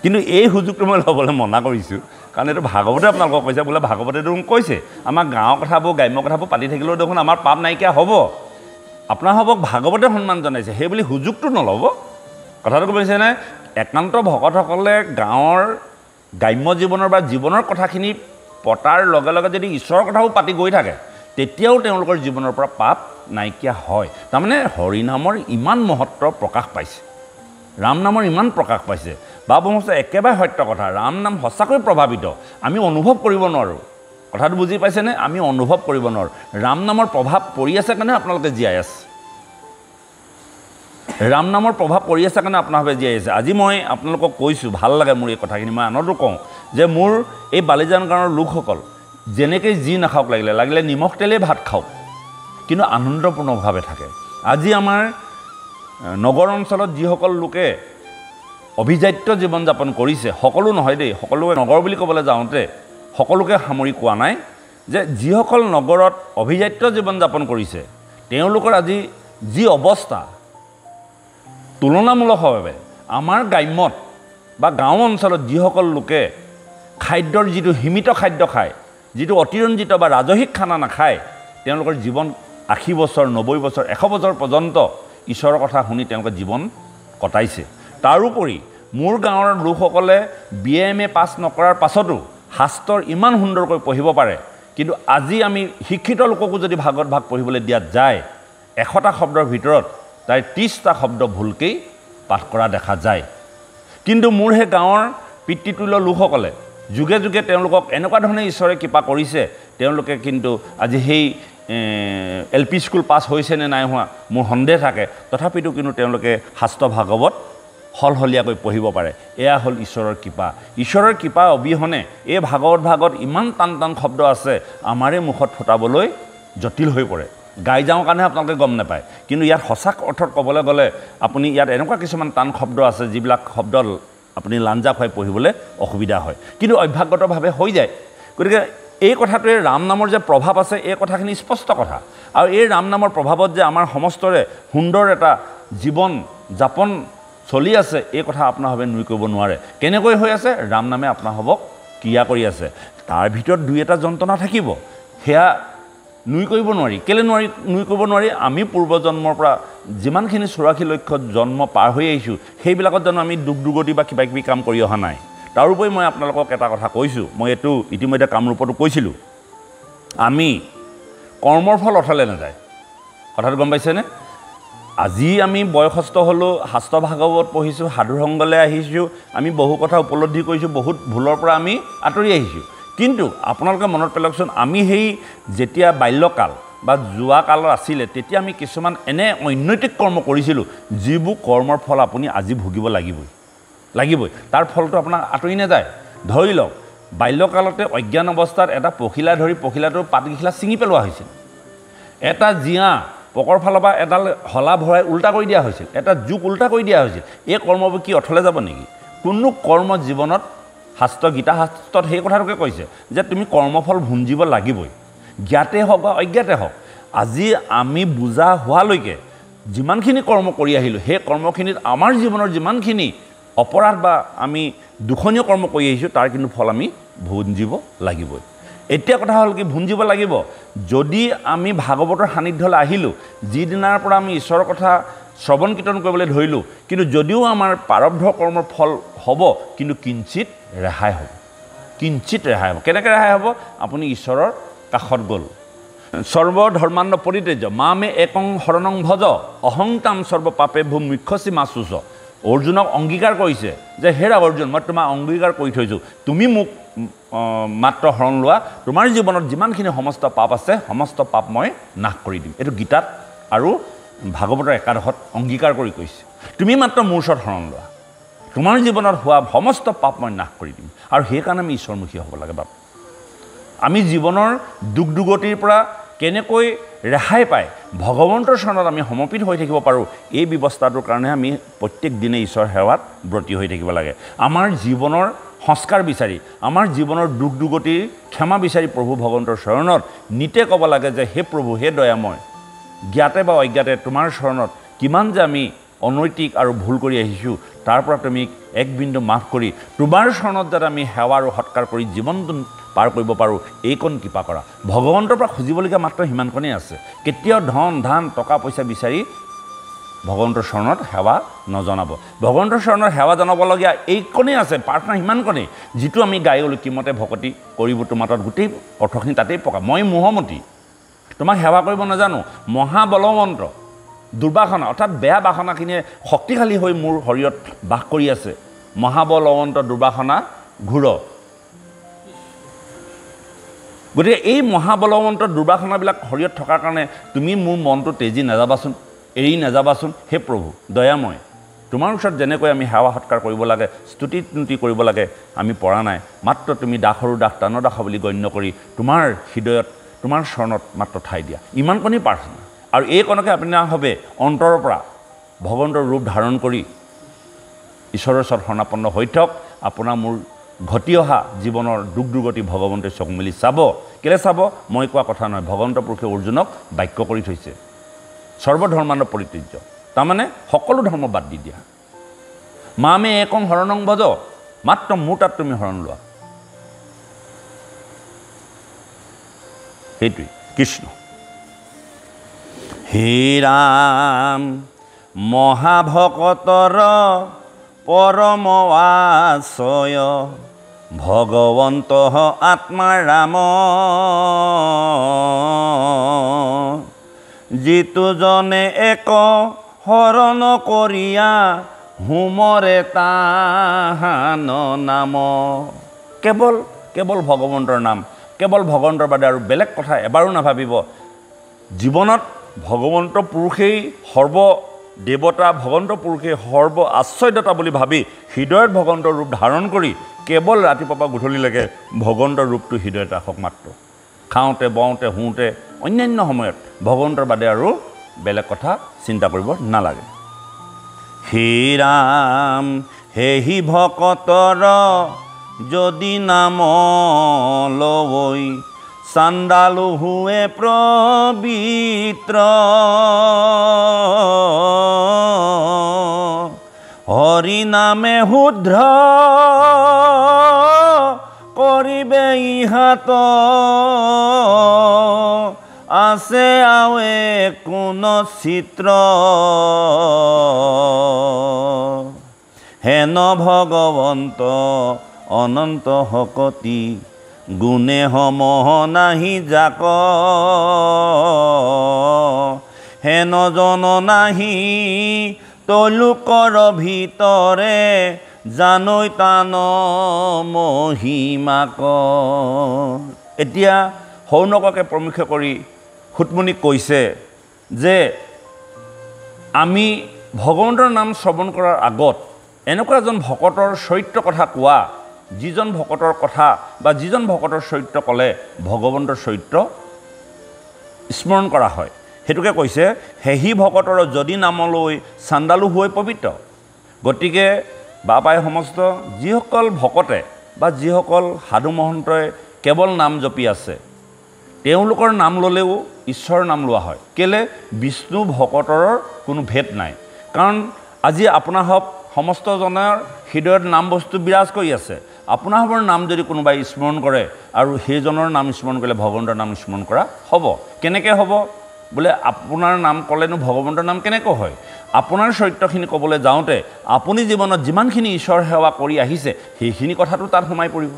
কিন্তু এই সুযোগটো মই ল'বলৈ মনা কৰিছোঁ, কাৰণ এইটো ভাগৱতে আপোনালোকক কৈছে, বোলে ভাগৱতে দেখোন কৈছে আমাৰ গাঁৱৰ কথাবোৰ গ্ৰাম্য কথাবোৰ পাতি থাকিলেও দেখোন আমাৰ পাপ নাইকিয়া হ'ব। আপোনাৰসবক ভাগৱতে সন্মান জনাইছে, সেই বুলি সুযোগটো নল'ব। কথাটো কৈছেনে, একান্ত ভকতসকলে গাঁৱৰ গ্ৰাম্য জীৱনৰ বা জীৱনৰ কথাখিনি পতাৰ লগে লগে যদি ঈশ্বৰৰ কথাও পাতি গৈ থাকে, তেতিয়াও তেওঁলোকৰ জীৱনৰ পৰা পাপ নাইকিয়া হয়। তাৰমানে হৰিনামৰ ইমান মহত্ব প্ৰকাশ পাইছে, ৰাম নামৰ ইমান প্ৰকাশ পাইছে। বাবু সমস্ত একেবাৰে সত্য কথা, ৰাম নাম সঁচাকৈ প্ৰভাৱিত, আমি অনুভৱ কৰিব নোৱাৰোঁ। কথাটো বুজি পাইছেনে? আমি অনুভৱ কৰিব নোৱাৰোঁ। ৰাম নামৰ প্ৰভাৱ পৰি আছে কাৰণে আপোনালোকে জীয়াই আছে, ৰাম নামৰ প্ৰভাৱ পৰি আছে কাৰণে আপোনালোকে জীয়াই আছে। আজি মই আপোনালোকক কৈছোঁ, ভাল লাগে মোৰ এই কথাখিনি, মই আনতো কওঁ যে মোৰ এই বালিজান গাঁৱৰ লোকসকল যেনেকৈ যি নাখাওক, লাগিলে নিমখ তেলেই ভাত খাওক, কিন্তু আনন্দপূৰ্ণভাৱে থাকে। আজি আমাৰ নগৰ অঞ্চলত যিসকল লোকে অভিজাত্য জীৱন যাপন কৰিছে, সকলো নহয় দেই, সকলোৱে নগৰ বুলি ক'বলৈ যাওঁতে সকলোকে সামৰি কোৱা নাই, যে যিসকল নগৰত অভিজাত্য জীৱন যাপন কৰিছে তেওঁলোকৰ আজি যি অৱস্থা তুলনামূলকভাৱে আমাৰ গ্ৰাম্যত বা গাঁও অঞ্চলত যিসকল লোকে খাদ্যৰ যিটো সীমিত খাদ্য খায়, যিটো অতিৰঞ্জিত বা ৰাজহিক খানা নাখায়, তেওঁলোকৰ জীৱন 80 বছৰ 90 বছৰ 100 বছৰ পৰ্যন্ত ঈশ্বৰৰ কথা শুনি তেওঁলোকে জীৱন কটাইছে। তাৰোপৰি মোৰ গাঁৱৰ লোকসকলে BA-MA পাছ নকৰাৰ পাছতো শাস্ত্ৰৰ ইমান সুন্দৰকৈ পঢ়িব পাৰে, কিন্তু আজি আমি শিক্ষিত লোককো যদি ভাগত ভাগ পঢ়িবলৈ দিয়া যায় 100টা শব্দৰ ভিতৰত তাই 30টা শব্দ ভুলকেই পাঠ কৰা দেখা যায়। কিন্তু মোৰ সেই গাঁৱৰ পিতৃতুল্য লোকসকলে যুগে যুগে তেওঁলোকক এনেকুৱা ধৰণে ঈশ্বৰে কৃপা কৰিছে, তেওঁলোকে কিন্তু আজি সেই LP স্কুল পাছ হৈছে নে নাই হোৱা মোৰ সন্দেহ থাকে, তথাপিতো কিন্তু তেওঁলোকে শাস্ত্ৰ ভাগৱত হলহলীয়াকৈ পঢ়িব পাৰে। এয়া হ'ল ঈশ্বৰৰ কৃপা। ঈশ্বৰৰ কৃপা অবিহনে এই ভাগৱত ভাগত ইমান টান টান শব্দ আছে, আমাৰে মুখত ফুটাবলৈ জটিল হৈ পৰে। গাই যাওঁ কাৰণে আপোনালোকে গম নাপায়, কিন্তু ইয়াত সঁচা অৰ্থত ক'বলৈ গ'লে আপুনি ইয়াত এনেকুৱা কিছুমান টান শব্দ আছে যিবিলাক শব্দ আপুনি লাঞ্জা খুৱাই পঢ়িবলৈ অসুবিধা হয়, কিন্তু অভ্যাসগতভাৱে হৈ যায়। গতিকে এই কথাটোৱে ৰাম নামৰ যে প্ৰভাৱ আছে এই কথাখিনি স্পষ্ট কথা, আৰু এই ৰাম নামৰ প্ৰভাৱত যে আমাৰ সমস্তৰে সুন্দৰ এটা জীৱন যাপন চলি আছে এই কথা আপোনাৰভাৱে নুই কৰিব নোৱাৰে। কেনেকৈ হৈ আছে? ৰাম নামে আপোনাৰভাৱক ক্ৰিয়া কৰি আছে। তাৰ ভিতৰত দুই এটা যন্ত্ৰণা থাকিব, সেয়া নুই কৰিব নোৱাৰি। কেলৈ নুই কৰিব নোৱাৰি? আমি পূৰ্বজন্মৰ পৰা যিমানখিনি 84 লক্ষ জন্ম পাৰ হৈ আহিছোঁ সেইবিলাকত জানো আমি দুৰ্গতি বা কিবা কিবি কাম কৰি অহা নাই? তাৰোপৰি মই আপোনালোকক এটা কথা কৈছোঁ, মই এইটো ইতিমধ্যে কামৰূপতো কৈছিলোঁ, আমি কৰ্মৰ ফল অথলে নাযায়। কথাটো গম পাইছেনে? আজি আমি বয়সস্থ হ'লোঁ, শাস্ত্ৰ ভাগৱত পঢ়িছোঁ, সাধু সংগলৈ আহিছোঁ, আমি বহু কথা উপলব্ধি কৰিছোঁ, বহুত ভুলৰ পৰা আমি আঁতৰি আহিছোঁ। কিন্তু আপোনালোকে মনত পেলাওকচোন, আমি সেই যেতিয়া বাল্যকাল বা যোৱা কালত আছিলে তেতিয়া আমি কিছুমান এনে অনৈতিক কৰ্ম কৰিছিলোঁ যিবোৰ কৰ্মৰ ফল আপুনি আজি ভুগিব লাগিবই। তাৰ ফলটো আপোনাক আঁতৰি নাযায়। ধৰি লওক বাল্যকালতে অজ্ঞান অৱস্থাত এটা পখিলা ধৰি পখিলাটোৰ পাতগিখিলা ছিঙি পেলোৱা হৈছিল, এটা জীয়া পকৰ ফালৰ পৰা এডাল হলা ভৰাই উল্টা কৰি দিয়া হৈছিল, এটা জোক উল্টা কৰি দিয়া হৈছিল। এই কৰ্মবোৰ কি অথলে যাব নেকি? কোনো কৰ্ম জীৱনত শাস্ত্ৰ গীতা শাস্ত্ৰত সেই কথাটোকে কৈছে যে তুমি কৰ্মফল ভুঞ্জিব লাগিবই, জ্ঞাতে হওক বা অজ্ঞাতে হওক। আজি আমি বুজা হোৱালৈকে যিমানখিনি কৰ্ম কৰি আহিলোঁ সেই কৰ্মখিনিত আমাৰ জীৱনৰ যিমানখিনি অপৰাধ বা আমি দূষণীয় কৰ্ম কৰি আহিছোঁ তাৰ কিন্তু ফল আমি ভুঞ্জিব লাগিবই। এতিয়া কথা হ'ল কি, ভুঞ্জিব লাগিব যদি আমি ভাগৱতৰ সান্নিধ্যলৈ আহিলোঁ, যিদিনাৰ পৰা আমি ঈশ্বৰৰ কথা শ্ৰৱণ কীৰ্তন কৰিবলৈ ধৰিলোঁ, কিন্তু যদিও আমাৰ প্ৰাৰব্ধ কৰ্মৰ ফল হ'ব কিন্তু কিঞ্চিত ৰেহাই হ'ব, কিঞ্চিত ৰেহাই হ'ব। কেনেকৈ ৰেহাই হ'ব? আপুনি ঈশ্বৰৰ কাষত গ'ল। সৰ্বধৰ্মান্ন পৰিত্যাজ্য মামে একং শৰণং ভজ অহং তাম সৰ্ব পাপে ভূ মুখ্যসী মাছুচ। অৰ্জুনক অংগীকাৰ কৰিছে যে হেৰা অৰ্জুন, মই তোমাক অংগীকাৰ কৰি থৈছোঁ, তুমি মোক মাত্ৰ শৰণ লোৱা, তোমাৰ জীৱনত যিমানখিনি সমস্ত পাপ আছে সমস্ত পাপ মই নাশ কৰি দিম। এইটো গীতাত আৰু ভাগৱতৰ একাদশত অংগীকাৰ কৰি কৈছে, তুমি মাত্ৰ মোৰ ওচৰত শৰণ লোৱা, তোমাৰ জীৱনত হোৱা সমস্ত পাপ মই নাশ কৰি দিম। আৰু সেইকাৰণে আমি ঈশ্বৰমুখী হ'ব লাগে। বাপ আমি জীৱনৰ দুখ দুৰ্গতিৰ পৰা কেনেকৈ ৰেহাই পাই ভগৱন্তৰ চৰণত আমি সমৰ্পিত হৈ থাকিব পাৰোঁ, এই ব্যৱস্থাটোৰ কাৰণে আমি প্ৰত্যেক দিনে ঈশ্বৰ সেৱাত ব্ৰতী হৈ থাকিব লাগে। আমাৰ জীৱনৰ সংস্কাৰ বিচাৰি, আমাৰ জীৱনৰ দুখ দুৰ্গতিৰ ক্ষমা বিচাৰি প্ৰভু ভগৱন্তৰ চৰণত নিতে ক'ব লাগে যে হে প্ৰভু, হে দয়াময়, জ্ঞাতে বা অজ্ঞাতে তোমাৰ চৰণত কিমান যে আমি অনৈতিক আৰু ভুল কৰি আহিছোঁ, তাৰ পৰা তুমি এক বিন্দু মাফ কৰি তোমাৰ চৰণত যাতে আমি সেৱা আৰু সৎকাৰ কৰি জীৱনটো পাৰ কৰিব পাৰোঁ, এইকণ কৃপা কৰা। ভগৱন্তৰ পৰা খুজিবলগীয়া মাত্ৰ সিমানকণেই আছে। কেতিয়াও ধন ধান টকা পইচা বিচাৰি ভগৱন্তৰ চৰণত সেৱা নজনাব। ভগৱন্তৰ চৰণত সেৱা জনাবলগীয়া এইকণেই আছে, প্ৰাৰ্থনা সিমানকণেই, যিটো আমি গাই গ'লোঁ, কিমতে ভকতি কৰিব তোমাৰ তাত, গোটেই অৰ্থখিনি তাতেই পকা। মই মোহমতী, তোমাক সেৱা কৰিব নাজানো, মহাবলৱন্ত দুৰ্বাসনা অৰ্থাৎ বেয়া বাসনাখিনিয়ে শক্তিশালী হৈ মোৰ শৰীৰত বাস কৰি আছে। মহাবলৱন্ত দুৰ্বাসনা ঘূৰ। গতিকে এই মহাবলৱন্ত দুৰ্বাসনাবিলাক শৰীৰত থকাৰ কাৰণে তুমি মোৰ মনটো তেজি নাযাবাচোন, এৰি নাযাবাচোন। হে প্ৰভু দয়াময়, তোমাৰ ওচৰত যেনেকৈ আমি সেৱা সৎকাৰ কৰিব লাগে, স্তুতি তুতি কৰিব লাগে, আমি পৰা নাই। মাত্ৰ তুমি দাসৰো দাস টানৰ দাস বুলি গণ্য কৰি তোমাৰ হৃদয়ত তোমাৰ চৰণত মাত্ৰ ঠাই দিয়া, ইমানকণেই প্ৰাৰ্থনা। আৰু এইকণকে আপোনাভাৱে অন্তৰৰ পৰা ভগৱন্তৰ ৰূপ ধাৰণ কৰি ঈশ্বৰৰ ওচৰত শৰণাপন্ন হৈ থাকক। আপোনাৰ মোৰ ঘটি অহা জীৱনৰ দুখ দুৰ্গতি ভগৱন্তই চকু মেলি চাব। কেলৈ চাব? মই কোৱা কথা নহয়, ভগৱন্ত পুৰুষে অৰ্জুনক বাক্য কৰি থৈছে সৰ্বধৰ্মান্ন পৰিত্যাজ্য তাৰমানে সকলো ধৰ্ম বাদ দি দিয়া মামে একং শৰণং ভজ মাত্ৰ মোৰ তাত তুমি শৰণ লোৱা সেইটোৱেই কৃষ্ণ হে ৰাম মহাভকতৰ পৰম আশ্ৰয় ভগৱন্ত আত্মা ৰাম যিটো জনে এক শৰণ কৰিয়া হুমৰে তাহান নাম কেৱল ভগৱন্তৰ নাম কেৱল ভগৱন্তৰ বাদে আৰু বেলেগ কথা এবাৰো নাভাবিব জীৱনত ভগৱন্ত পুৰুষেই সৰ্ব দেৱতা ভগৱন্ত পুৰুষেই সৰ্ব আশ্চৰ্যতা বুলি ভাবি হৃদয়ত ভগৱন্তৰ ৰূপ ধাৰণ কৰি কেৱল ৰাতিপুৱা পৰা গধূলিলৈকে ভগৱন্তৰ ৰূপটো হৃদয়ত ৰাখক মাত্ৰ খাওঁতে বওঁতে শুওঁতে অন্যান্য সময়ত ভগৱন্তৰ বাদে আৰু বেলেগ কথা চিন্তা কৰিব নালাগে হে ৰাম হেহি ভকতৰ যদি নাম লৱৈ চাণ্ডালু হুৱে পবিত্ৰ হৰি নামে শুদ্ধ কৰিবে ইহাত আছে আৱে কোন চিত্ৰ হেন ভগৱন্ত অনন্ত শকতি গুণে সমহ নাহি যাক হেন জন নাহি তলুকৰ ভিতৰে জানৈ তান মহিমাক এতিয়া সৌনককে প্ৰমুখ্য কৰি সুতমুনিক কৈছে যে আমি ভগৱন্তৰ নাম শ্ৰৱণ কৰাৰ আগত এনেকুৱা এজন ভকতৰ চৰিত্ৰ কথা কোৱা যিজন ভকতৰ কথা বা যিজন ভকতৰ চৰিত্ৰ ক'লে ভগৱন্তৰ চৰিত্ৰ স্মৰণ কৰা হয় সেইটোকে কৈছে হেহি ভকতৰ যদি নামলৈ চাণ্ডালু হৈ পবিত্ৰ গতিকে বাপাই সমস্ত যিসকল ভকতে বা যিসকল সাধু মহন্তই কেৱল নাম জপি আছে তেওঁলোকৰ নাম ল'লেও ঈশ্বৰৰ নাম লোৱা হয় কেলে বিষ্ণু ভকতৰ কোনো ভেদ নাই কাৰণ আজি আপোনাসব সমস্তজনৰ হৃদয়ত নাম বস্তু বিৰাজ কৰি আছে আপোনাসবৰ নাম যদি কোনোবাই স্মৰণ কৰে আৰু সেইজনৰ নাম স্মৰণ কৰিলে ভগৱন্তৰ নাম স্মৰণ কৰা হ'ব কেনেকৈ হ'ব বোলে আপোনাৰ নাম ক'লেনো ভগৱন্তৰ নাম কেনেকৈ হয় আপোনাৰ চৰিত্ৰখিনি ক'বলৈ যাওঁতে আপুনি জীৱনত যিমানখিনি ঈশ্বৰ সেৱা কৰি আহিছে সেইখিনি কথাটো তাত সোমাই পৰিব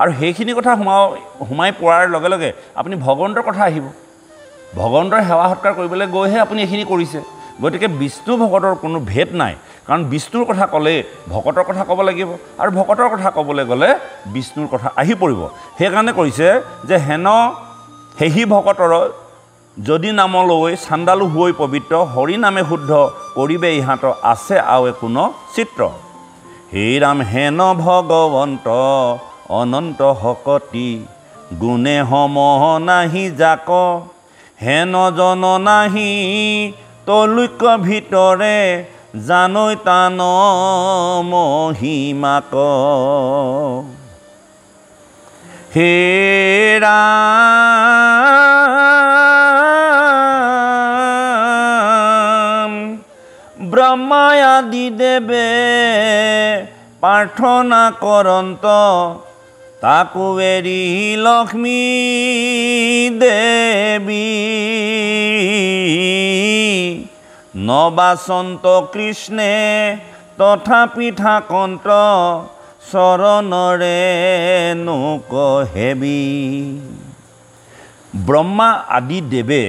আৰু সেইখিনি কথা সোমাই পৰাৰ লগে লগে আপুনি ভগৱন্তৰ কথা আহিব ভগৱন্তৰ সেৱা সৎকাৰ কৰিবলৈ গৈহে আপুনি এইখিনি কৰিছে গতিকে বিষ্ণু ভকতৰ কোনো ভেদ নাই কাৰণ বিষ্ণুৰ কথা ক'লে ভকতৰ কথা ক'ব লাগিব আৰু ভকতৰ কথা ক'বলৈ গ'লে বিষ্ণুৰ কথা আহি পৰিব সেইকাৰণে কৈছে যে হেন হেহি ভকতৰ যদি নামলৈ চাণ্ডালু হৈ পবিত্ৰ হৰি নামে শুদ্ধ কৰিবে ইহাত আছে আৱে কোন চিত্ৰ হে ৰাম হেন ভগৱন্ত অনন্ত শকতি গুণে সমহ নাহি যাক হেন জন নাহি তলুক ভিতৰে জানৈ তান মহিমাক হে ৰাম ব্ৰহ্মা আদি দেৱে প্ৰাৰ্থনা কৰন্ত তাকো এৰি লক্ষ্মী দেৱী নবাচন্ত কৃষ্ণে তথাপি থাকন্ত চৰণৰে নোক হেবি ব্ৰহ্মা আদি দেৱে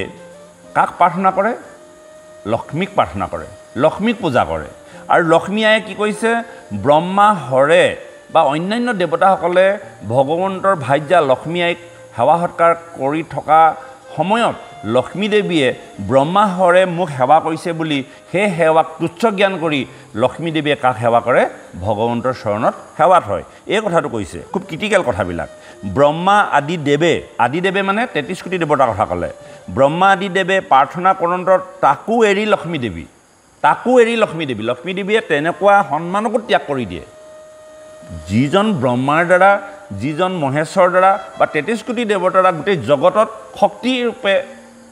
কাক প্ৰাৰ্থনা কৰে লক্ষ্মীক প্ৰাৰ্থনা কৰে লক্ষ্মীক পূজা কৰে আৰু লক্ষ্মী আয়ে কি কৈছে ব্ৰহ্মা হৰে বা অন্যান্য দেৱতাসকলে ভগৱন্তৰ ভাৰ্যা লক্ষ্মী আইক সেৱা সৎকাৰ কৰি থকা সময়ত লক্ষ্মী দেৱীয়ে ব্ৰহ্মা হৰে মোক সেৱা কৰিছে বুলি সেই সেৱাক তুচ্ছ জ্ঞান কৰি লক্ষ্মী দেৱীয়ে কাক সেৱা কৰে ভগৱন্তৰ চৰণত সেৱাত হয় এই কথাটো কৈছে খুব ক্ৰিটিকেল কথাবিলাক ব্ৰহ্মা আদি দেৱে মানে 33 কোটি দেৱতাৰ কথা ক'লে ব্ৰহ্মা আদি দেৱে প্ৰাৰ্থনা কৰন্ত তাকো এৰি লক্ষ্মী দেৱী লক্ষ্মী দেৱীয়ে তেনেকুৱা সন্মানকো ত্যাগ কৰি দিয়ে যিজন ব্ৰহ্মাৰ দ্বাৰা যিজন মহেশ্বৰ দ্বাৰা বা 33 কোটি দেৱতাৰ দ্বাৰা গোটেই জগতত শক্তিৰূপে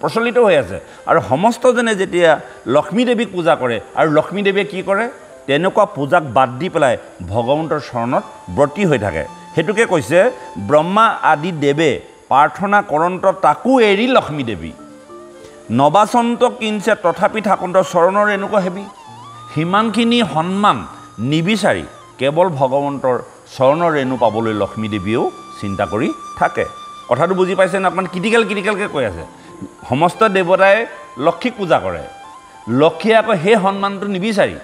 প্ৰচলিত হৈ আছে আৰু সমস্তজনে যেতিয়া লক্ষ্মী দেৱীক পূজা কৰে আৰু লক্ষ্মী দেৱীয়ে কি কৰে তেনেকুৱা পূজাক বাদ দি পেলাই ভগৱন্তৰ চৰণত ব্ৰতী হৈ থাকে হেতুকে কৈছে ব্ৰহ্মা আদি দেৱে প্ৰাৰ্থনা কৰন্ত তাকো এৰি লক্ষ্মী দেৱী নবাচন্ত কিনছে তথাপি থাকন্ত চৰণৰ এনেকুৱা হেবি হিমানখিনি সন্মান নিবিচাৰি কেৱল ভগৱন্তৰ চৰণৰ ৰেণু পাবলৈ লক্ষ্মী দেৱীয়েও চিন্তা কৰি থাকে কথাটো বুজি পাইছে না অকমান ক্ৰিটিকেলকৈ কৈ আছে সমস্ত দেৱতাই লক্ষ্মীক পূজা কৰে লক্ষ্মীয়ে আকৌ সেই সন্মানটো নিবিচাৰি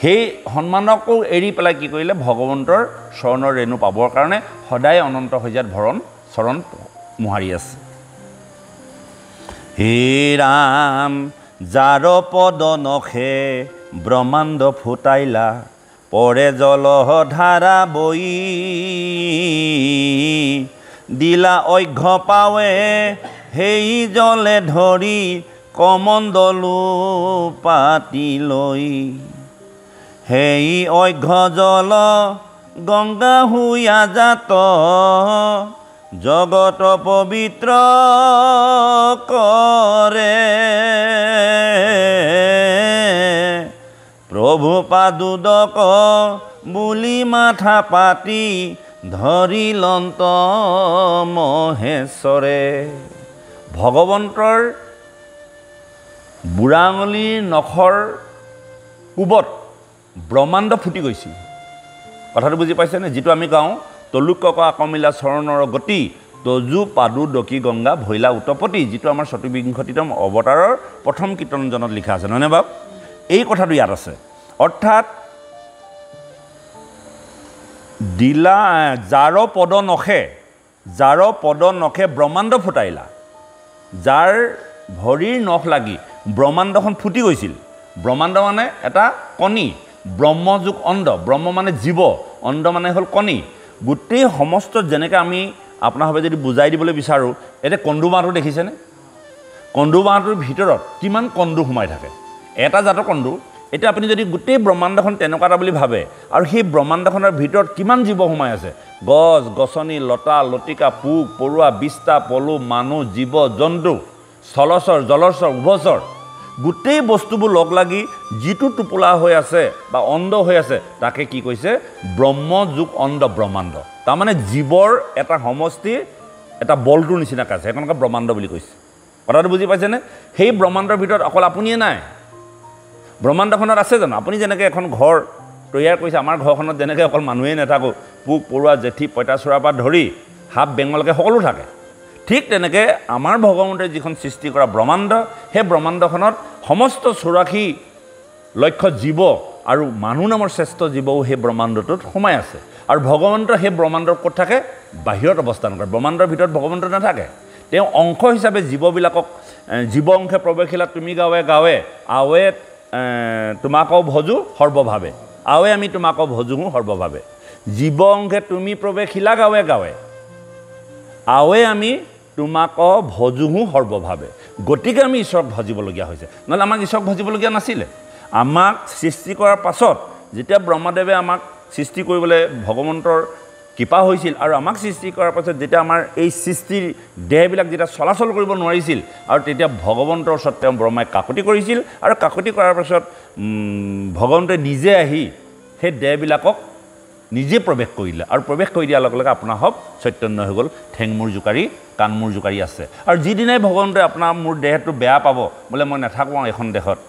সেই সন্মানকো এৰি পেলাই কি কৰিলে ভগৱন্তৰ চৰণৰ ৰেণু পাবৰ কাৰণে সদায় অনন্ত হৈজাত চৰণ মোহাৰি আছে হে ৰাম যাৰ পদ নখে ব্ৰহ্মাণ্ড ফুটাইলা পৰে জলধাৰা বৈ দিলা অঘ্য পাৱে সেই জলে ধৰি কমণ্ডলো পাতি লৈ সেই অঘ্য জল গংগা হুয়া জাত জগত পবিত্ৰ কৰে প্ৰভু পাদুদক বুলি মাথা পাতি ধৰিলন্ত মহেশ্বৰে ভগৱন্তৰ বুঢ়া আঙুলিৰ নখৰ কোবত ব্ৰহ্মাণ্ড ফুটি গৈছিল কথাটো বুজি পাইছেনে যিটো আমি গাওঁ তলুকক আকমিলা চৰণৰ গতি তজু পাদু দকি গংগা ভৈলা উতপতি যিটো আমাৰ ২৪তম অৱতাৰৰ প্ৰথম কীৰ্তনজনত লিখা আছে নহয়নে বাপ এই কথাটো ইয়াত আছে অৰ্থাৎ দিলা যাৰ পদ নখে ব্ৰহ্মাণ্ড ফুটাইলা যাৰ ভৰিৰ নখ লাগি ব্ৰহ্মাণ্ডখন ফুটি গৈছিল ব্ৰহ্মাণ্ড মানে এটা কণী ব্ৰহ্মযোগ অণ্ড ব্ৰহ্ম মানে জীৱ অণ্ড মানে হ'ল কণী গোটেই সমস্ত যেনেকৈ আমি আপোনাৰভাৱে যদি বুজাই দিবলৈ বিচাৰোঁ এতিয়া কন্দু বাঁহটো দেখিছেনে কন্দু বাঁহটোৰ ভিতৰত কিমান কন্দু সোমাই থাকে এটা জাতৰ কন্দু এতিয়া আপুনি যদি গোটেই ব্ৰহ্মাণ্ডখন তেনেকুৱা এটা বুলি ভাবে আৰু সেই ব্ৰহ্মাণ্ডখনৰ ভিতৰত কিমান জীৱ সোমাই আছে গছ গছনি লতা লতিকা পোক পৰুৱা বিষ্টা পলু মানুহ জীৱ জন্তু স্থলচৰ জলচৰ উভচৰ গোটেই বস্তুবোৰ লগ লাগি যিটো টোপোলা হৈ আছে বা অণ্ড হৈ আছে তাকে কি কৈছে ব্ৰহ্মযোগ অণ্ড ব্ৰহ্মাণ্ড তাৰমানে জীৱৰ এটা সমষ্টি এটা বলটোৰ নিচিনাকৈ আছে সেইখনকে ব্ৰহ্মাণ্ড বুলি কৈছে কথাটো বুজি পাইছেনে সেই ব্ৰহ্মাণ্ডৰ ভিতৰত অকল আপুনিয়ে নাই ব্ৰহ্মাণ্ডখনত আছে জানো আপুনি যেনেকৈ এখন ঘৰ তৈয়াৰ কৰিছে আমাৰ ঘৰখনত যেনেকৈ অকল মানুহেই নাথাকোঁ পোক পৰুৱা জেঠী পঁইতাচোৰাৰ পৰা ধৰি সাপ বেঙলৈকে সকলো থাকে ঠিক তেনেকৈ আমাৰ ভগৱন্তে যিখন সৃষ্টি কৰা ব্ৰহ্মাণ্ড সেই ব্ৰহ্মাণ্ডখনত সমস্ত ৮৪ লক্ষ জীৱ আৰু মানুহ নামৰ শ্ৰেষ্ঠ জীৱও সেই ব্ৰহ্মাণ্ডটোত সোমাই আছে আৰু ভগৱন্ত সেই ব্ৰহ্মাণ্ডৰ ক'ত থাকে বাহিৰত অৱস্থান কৰে ব্ৰহ্মাণ্ডৰ ভিতৰত ভগৱন্ত নাথাকে তেওঁ অংশ হিচাপে জীৱবিলাকক জীৱ অংশে প্ৰৱেশিলা তুমি গাঁৱে গাঁৱে আৱে তোমাকো ভজো সৰ্বভাৱে আৱে আমি তোমাকো ভজো সৰ্বভাৱে জীৱ অংশে তুমি প্ৰৱেশিলা গাঁৱে গাঁৱে আৱে আমি তোমাকো ভজো সৰ্বভাৱে গতিকে আমি ঈশ্বৰক ভজিবলগীয়া হৈছে নহ'লে আমাক ঈশ্বৰক ভজিবলগীয়া নাছিলে আমাক সৃষ্টি কৰাৰ পাছত যেতিয়া ব্ৰহ্মদেৱে আমাক সৃষ্টি কৰিবলৈ ভগৱন্তৰ কৃপা হৈছিল আৰু আমাক সৃষ্টি কৰাৰ পাছত যেতিয়া আমাৰ এই সৃষ্টিৰ দেহবিলাক যেতিয়া চলাচল কৰিব নোৱাৰিছিল আৰু তেতিয়া ভগৱন্তৰ ওচৰত তেওঁ ব্ৰহ্মাই কাকতি কৰিছিল আৰু কাকতি কৰাৰ পাছত ভগৱন্তই নিজে আহি সেই দেহবিলাকক নিজে প্ৰৱেশ কৰিলে আৰু প্ৰৱেশ কৰি দিয়াৰ লগে লগে আপোনাৰ হব চৈতন্য হৈ গ'ল ঠেং মূৰ জোকাৰি কাণ মূৰ জোকাৰি আছে আৰু যিদিনাই ভগৱন্তই আপোনাৰ মোৰ দেহটো বেয়া পাব বোলে মই নাথাকোঁ এখন দেশত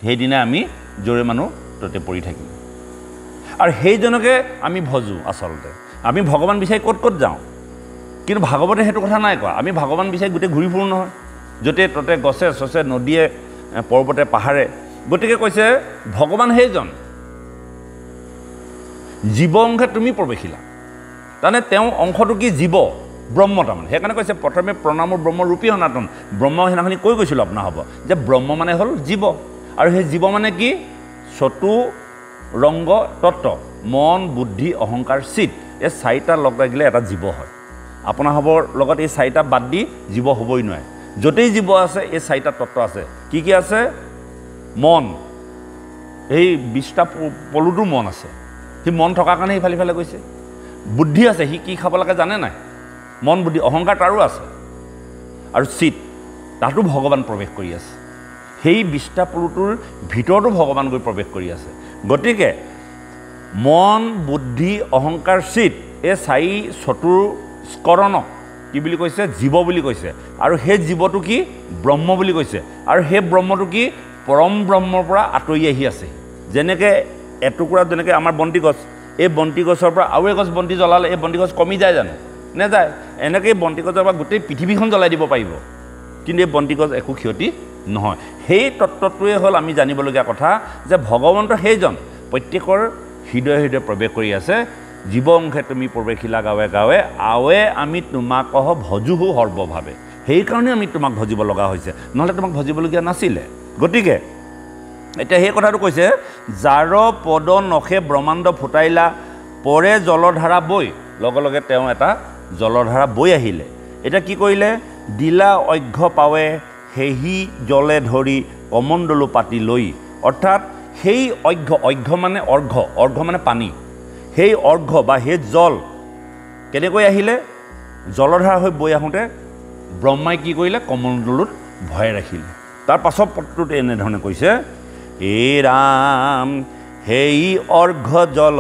সেইদিনাই আমি জোৰে মানুহ ততে পৰি থাকিম আৰু সেইজনকে আমি ভজো আচলতে আমি ভগৱান বিচাৰি ক'ত ক'ত যাওঁ কিন্তু ভাগৱতে সেইটো কথা নাই কোৱা আমি ভগৱান বিচাৰি গোটেই ঘূৰি ফুৰোঁ নহয় য'তে ত'তে গছে চছে নদীয়ে পৰ্বতে পাহাৰে গতিকে কৈছে ভগৱান সেইজন জীৱ অংশে তুমি প্ৰৱেশিলা তাৰমানে তেওঁ অংশটো কি জীৱ ব্ৰহ্ম তাৰমানে সেইকাৰণে কৈছে প্ৰথমে প্ৰণামৰ ব্ৰহ্মৰূপী সনাতন ব্ৰহ্ম সেইদিনাখনি কৈ গৈছিলোঁ আপোনাৰ হ'ব যে ব্ৰহ্ম মানে হ'ল জীৱ আৰু সেই জীৱ মানে কি চতু ৰংগ তত্ত্ব মন বুদ্ধি অহংকাৰ চিত এই চাৰিটা লগ লাগিলে এটা জীৱ হয় আপোনাৰ হ'বৰ লগত এই চাৰিটা বাদ দি জীৱ হ'বই নোৱাৰে য'তেই জীৱ আছে এই চাৰিটা তত্ত্ব আছে কি কি আছে মন এই ২০টা পলুটো মন আছে সি মন থকাৰ কাৰণে ইফালে ইফালে গৈছে বুদ্ধি আছে সি কি খাব লাগে জানে নাই মন বুদ্ধি অহংকাৰ তাৰো আছে আৰু চিত তাতো ভগৱান প্ৰৱেশ কৰি আছে সেই বিষ্টা পলুটোৰ ভিতৰতো ভগৱান গৈ প্ৰৱেশ কৰি আছে গতিকে মন বুদ্ধি অহংকাৰ চিত এই চাৰি চতুৰ স্কৰণক কি বুলি কৈছে জীৱ বুলি কৈছে আৰু সেই জীৱটো কি ব্ৰহ্ম বুলি কৈছে আৰু সেই ব্ৰহ্মটো কি পৰম ব্ৰহ্মৰ পৰা আঁতৰি আহি আছে যেনেকৈ এটুকুৰা যেনেকৈ আমাৰ বন্তি গছ এই বন্তি গছৰ পৰা আৰু এগছ বন্তি জ্বলালে এই বন্তি গছ কমি যায় জানো নেযায় এনেকৈ বন্তি গছৰ পৰা গোটেই পৃথিৱীখন জ্বলাই দিব পাৰিব কিন্তু এই বন্তি গছ একো ক্ষতি নহয় সেই তত্ত্বটোৱে হ'ল আমি জানিবলগীয়া কথা যে ভগৱন্ত সেইজন প্ৰত্যেকৰ হৃদয়ে হৃদয়ে প্ৰৱেশ কৰি আছে জীৱ অংশে তুমি প্ৰৱেশিলা গাঁৱে গাঁৱে আৱে আমি তোমাক ভজোহো সৰ্বভাৱে সেইকাৰণে আমি তোমাক ভজিব লগা হৈছে নহ'লে তোমাক ভজিবলগীয়া নাছিলে গতিকে এতিয়া সেই কথাটো কৈছে যাৰ পদ নখে ব্ৰহ্মাণ্ড ফুটাইলা পৰে জলধাৰা বৈ লগে লগে তেওঁ এটা জলধাৰা বৈ আহিলে এতিয়া কি কৰিলে দিলা অঘ্য পাৱে সেহি জলে ধৰি কমণ্ডলো পাতি লৈ অৰ্থাৎ সেই অঘ্য মানে অৰ্ঘ্য মানে পানী সেই অৰ্ঘ্য বা সেই জল কেনেকৈ আহিলে জলধাৰা হৈ বৈ আহোঁতে ব্ৰহ্মাই কি কৰিলে কমণ্ডলোত ভৰাই ৰাখিলে তাৰ পাছৰ পদটোত এনেধৰণে কৈছে এই ৰাম সেই অৰ্ঘ্য জল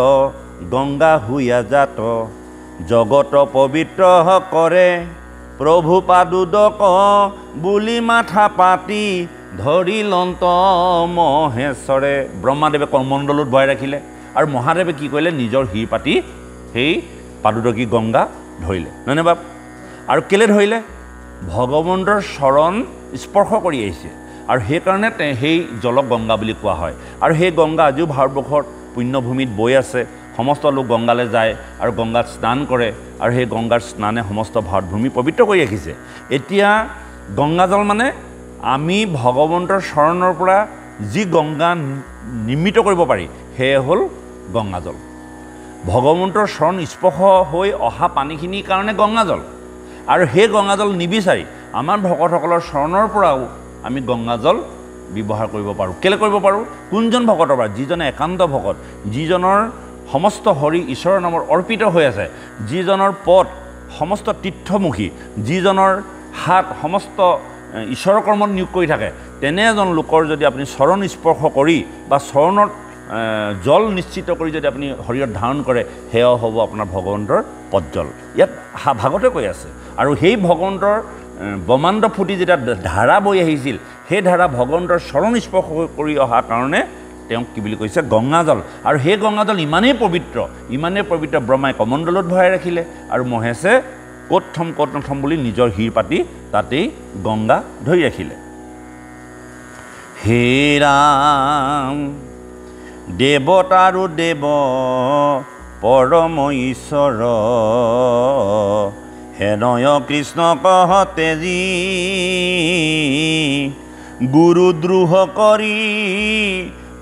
গংগা হুয়া জাত জগত পবিত্ৰ কৰে প্ৰভু পাদুদক বুলি মাথা পাতি ধৰি লন্ত মহেশ্বৰে ব্ৰহ্মাদেৱে কমণ্ডলত ভৰাই ৰাখিলে আৰু মহাদেৱে কি কৰিলে নিজৰ শিৰ পাতি সেই পাদুদকী গংগা ধৰিলে নহয়নে বাপ আৰু কেলে ধৰিলে ভগৱন্তৰ চৰণ স্পৰ্শ কৰি আহিছে আৰু সেইকাৰণে সেই জলক গংগা বুলি কোৱা হয় আৰু সেই গংগা আজিও ভাৰতবৰ্ষত পুণ্যভূমিত বৈ আছে সমস্ত লোক গংগালৈ যায় আৰু গংগাত স্নান কৰে আৰু সেই গংগাৰ স্নানে সমস্ত ভাৰতভূমি পবিত্ৰ কৰি ৰাখিছে এতিয়া গংগাজল মানে আমি ভগৱন্তৰ চৰণৰ পৰা যি গংগা নিৰ্মিত কৰিব পাৰি সেয়ে হ'ল গংগাজল ভগৱন্তৰ চৰণ স্পৰ্শ হৈ অহা পানীখিনিৰ কাৰণে গংগাজল আৰু সেই গংগাজল নিবিচাৰি আমাৰ ভকতসকলৰ চৰণৰ পৰাও আমি গংগাজল ব্যৱহাৰ কৰিব পাৰোঁ কেলে কৰিব পাৰোঁ কোনজন ভকতৰ পৰা যিজনে একান্ত ভকত যিজনৰ সমস্ত হৰি ঈশ্বৰৰ নামৰ অৰ্পিত হৈ আছে যিজনৰ পদ সমস্ত তীৰ্থমুখী যিজনৰ হাত সমস্ত ঈশ্বৰৰ কৰ্মত নিয়োগ কৰি থাকে তেনে এজন লোকৰ যদি আপুনি চৰণ স্পৰ্শ কৰি বা চৰণত জল নিশ্চিত কৰি যদি আপুনি শৰীৰত ধাৰণ কৰে সেয়াও হ'ব আপোনাৰ ভগৱন্তৰ পদজল ইয়াত ভাগতে কৈ আছে আৰু সেই ভগৱন্তৰ ব্ৰহ্মাণ্ড ফুটি যেতিয়া ধাৰা বৈ আহিছিল সেই ধাৰা ভগৱন্তৰ চৰণ স্পৰ্শ কৰি অহাৰ কাৰণে তেওঁক কি বুলি কৈছে গংগাজল আৰু সেই গংগাজল ইমানেই পবিত্ৰ ব্ৰহ্মাই কমণ্ডলত ভৰাই ৰাখিলে আৰু মহেশে ক'ত নথম বুলি নিজৰ শিৰ পাতি তাতেই গংগা ধৰি ৰাখিলে হে ৰাম দেৱতাৰো দেৱ পৰম ঈশ্বৰ হেনয় কৃষ্ণ কহতে যি গুৰুদ্ৰোহ কৰি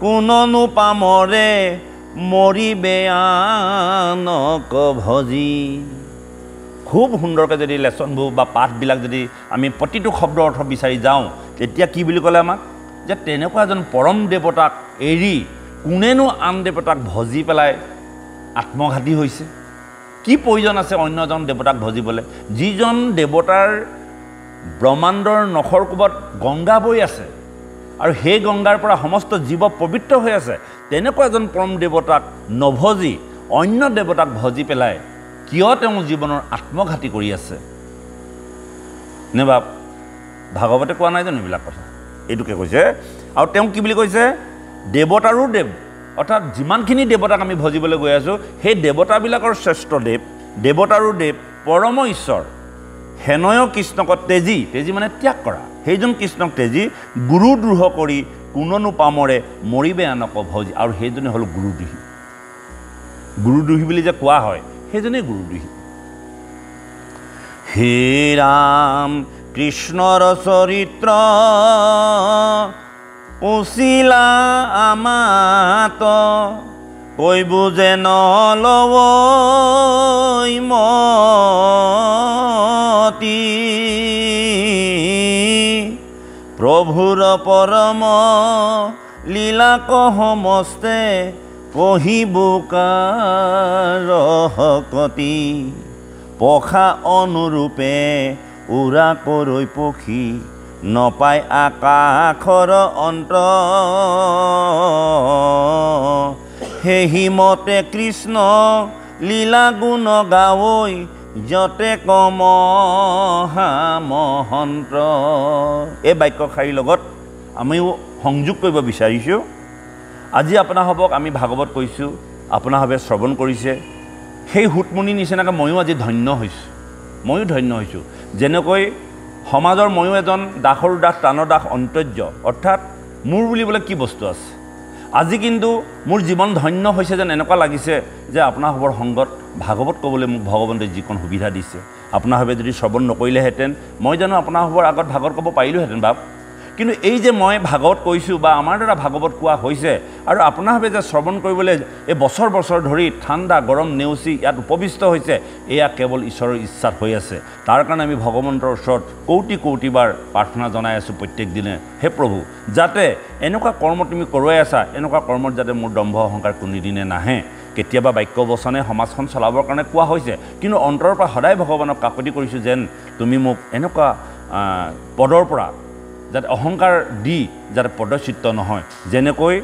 কোননো পামৰে মৰিবে আনক ভজি খুব সুন্দৰকৈ যদি লেচনবোৰ বা পাঠবিলাক যদি আমি প্ৰতিটো শব্দ অৰ্থ বিচাৰি যাওঁ তেতিয়া কি বুলি ক'লে আমাক যে তেনেকুৱা এজন পৰম দেৱতাক এৰি কোনেনো আন দেৱতাক ভজি পেলাই আত্মঘাতী হৈছে কি প্ৰয়োজন আছে অন্য এজন দেৱতাক ভজিবলৈ যিজন দেৱতাৰ ব্ৰহ্মাণ্ডৰ নখৰ কোবত গংগা বৈ আছে আৰু সেই গংগাৰ পৰা সমস্ত জীৱ পবিত্ৰ হৈ আছে তেনেকুৱা এজন পৰম দেৱতাক নভজি অন্য দেৱতাক ভজি পেলাই কিয় তেওঁ জীৱনৰ আত্মঘাতী কৰি আছে নে বাপ ভাগৱতে কোৱা নাই জানো এইবিলাক কথা এইটোকে কৈছে আৰু তেওঁ কি বুলি কৈছে দেৱতাৰো দেৱ অৰ্থাৎ যিমানখিনি দেৱতাক আমি ভজিবলৈ গৈ আছোঁ সেই দেৱতাবিলাকৰ শ্ৰেষ্ঠ দেৱতাৰো দেৱ পৰম ঈশ্বৰ হেনয় কৃষ্ণক তেজী মানে ত্যাগ কৰা সেইজন কৃষ্ণক তেজী গুৰুদ্ৰোহ কৰি কোননো পামৰে মৰিবে আনক ভজি আৰু সেইজনে হ'ল গুৰুদ্ৰোহী বুলি যে কোৱা হয় সেইজনেই গুৰুদ্ৰোহী হে ৰাম কৃষ্ণৰ চৰিত্ৰ উচিলা আমাত কৈ বুজে নলৱৈ মতি প্ৰভুৰ পৰম লীলা সমস্তে কহিবুকাৰহকতি পখা অনুৰূপে উৰা কৰৈ পখী নপাই আকাশৰ অন্ত সেহিমতে কৃষ্ণ লীলা গুণ গাৱৈ যতে কমহা মহন্ত। এই বাক্যশাৰীৰ লগত আমিও সংযোগ কৰিব বিচাৰিছোঁ। আজি আপোনাসৱক আমি ভাগৱত কৈছোঁ, আপোনাসৱে শ্ৰৱণ কৰিছে। সেই সুতমুনি নিচিনাকৈ ময়ো আজি ধন্য হৈছোঁ, ময়ো ধন্য হৈছোঁ। যেনেকৈ সমাজৰ ময়ো এজন দাসৰ দাস প্ৰাণৰ দাস অন্তৰ্য, অৰ্থাৎ মোৰ বুলিবলৈ কি বস্তু আছে। আজি কিন্তু মোৰ জীৱন ধন্য হৈছে যেন এনেকুৱা লাগিছে যে আপোনাসৱৰ সংগত ভাগৱত ক'বলৈ মোক ভগৱন্তই যিকণ সুবিধা দিছে। আপোনাসৱে যদি শ্ৰৱণ নকৰিলেহেঁতেন মই জানো আপোনাসৱৰ আগত ভাগৱত ক'ব পাৰিলোহেঁতেন বাপ। কিন্তু এই যে মই ভাগৱত কৈছোঁ বা আমাৰ দ্বাৰা ভাগৱত কোৱা হৈছে আৰু আপোনাসৱে যে শ্ৰৱণ কৰিবলৈ এই বছৰ বছৰ ধৰি ঠাণ্ডা গৰম নেওচি ইয়াত উপবিষ্ট হৈছে, এয়া কেৱল ঈশ্বৰৰ ইচ্ছাত হৈ আছে। তাৰ কাৰণে আমি ভগৱন্তৰ ওচৰত কৌটি কৌটিবাৰ প্ৰাৰ্থনা জনাই আছোঁ প্ৰত্যেক দিনে, হে প্ৰভু, যাতে এনেকুৱা কৰ্ম তুমি কৰোৱাই আছা, এনেকুৱা কৰ্মত যাতে মোৰ দম্ভ অহংকাৰ কোনোদিনে নাহে। কেতিয়াবা বাক্য বচনে সমাজখন চলাবৰ কাৰণে কোৱা হৈছে, কিন্তু অন্তৰৰ পৰা সদায় ভগৱানক কাকতি কৰিছোঁ যেন তুমি মোক এনেকুৱা পদৰ পৰা যাতে অহংকাৰ দি যাতে পদচ্যুত নহয়। যেনেকৈ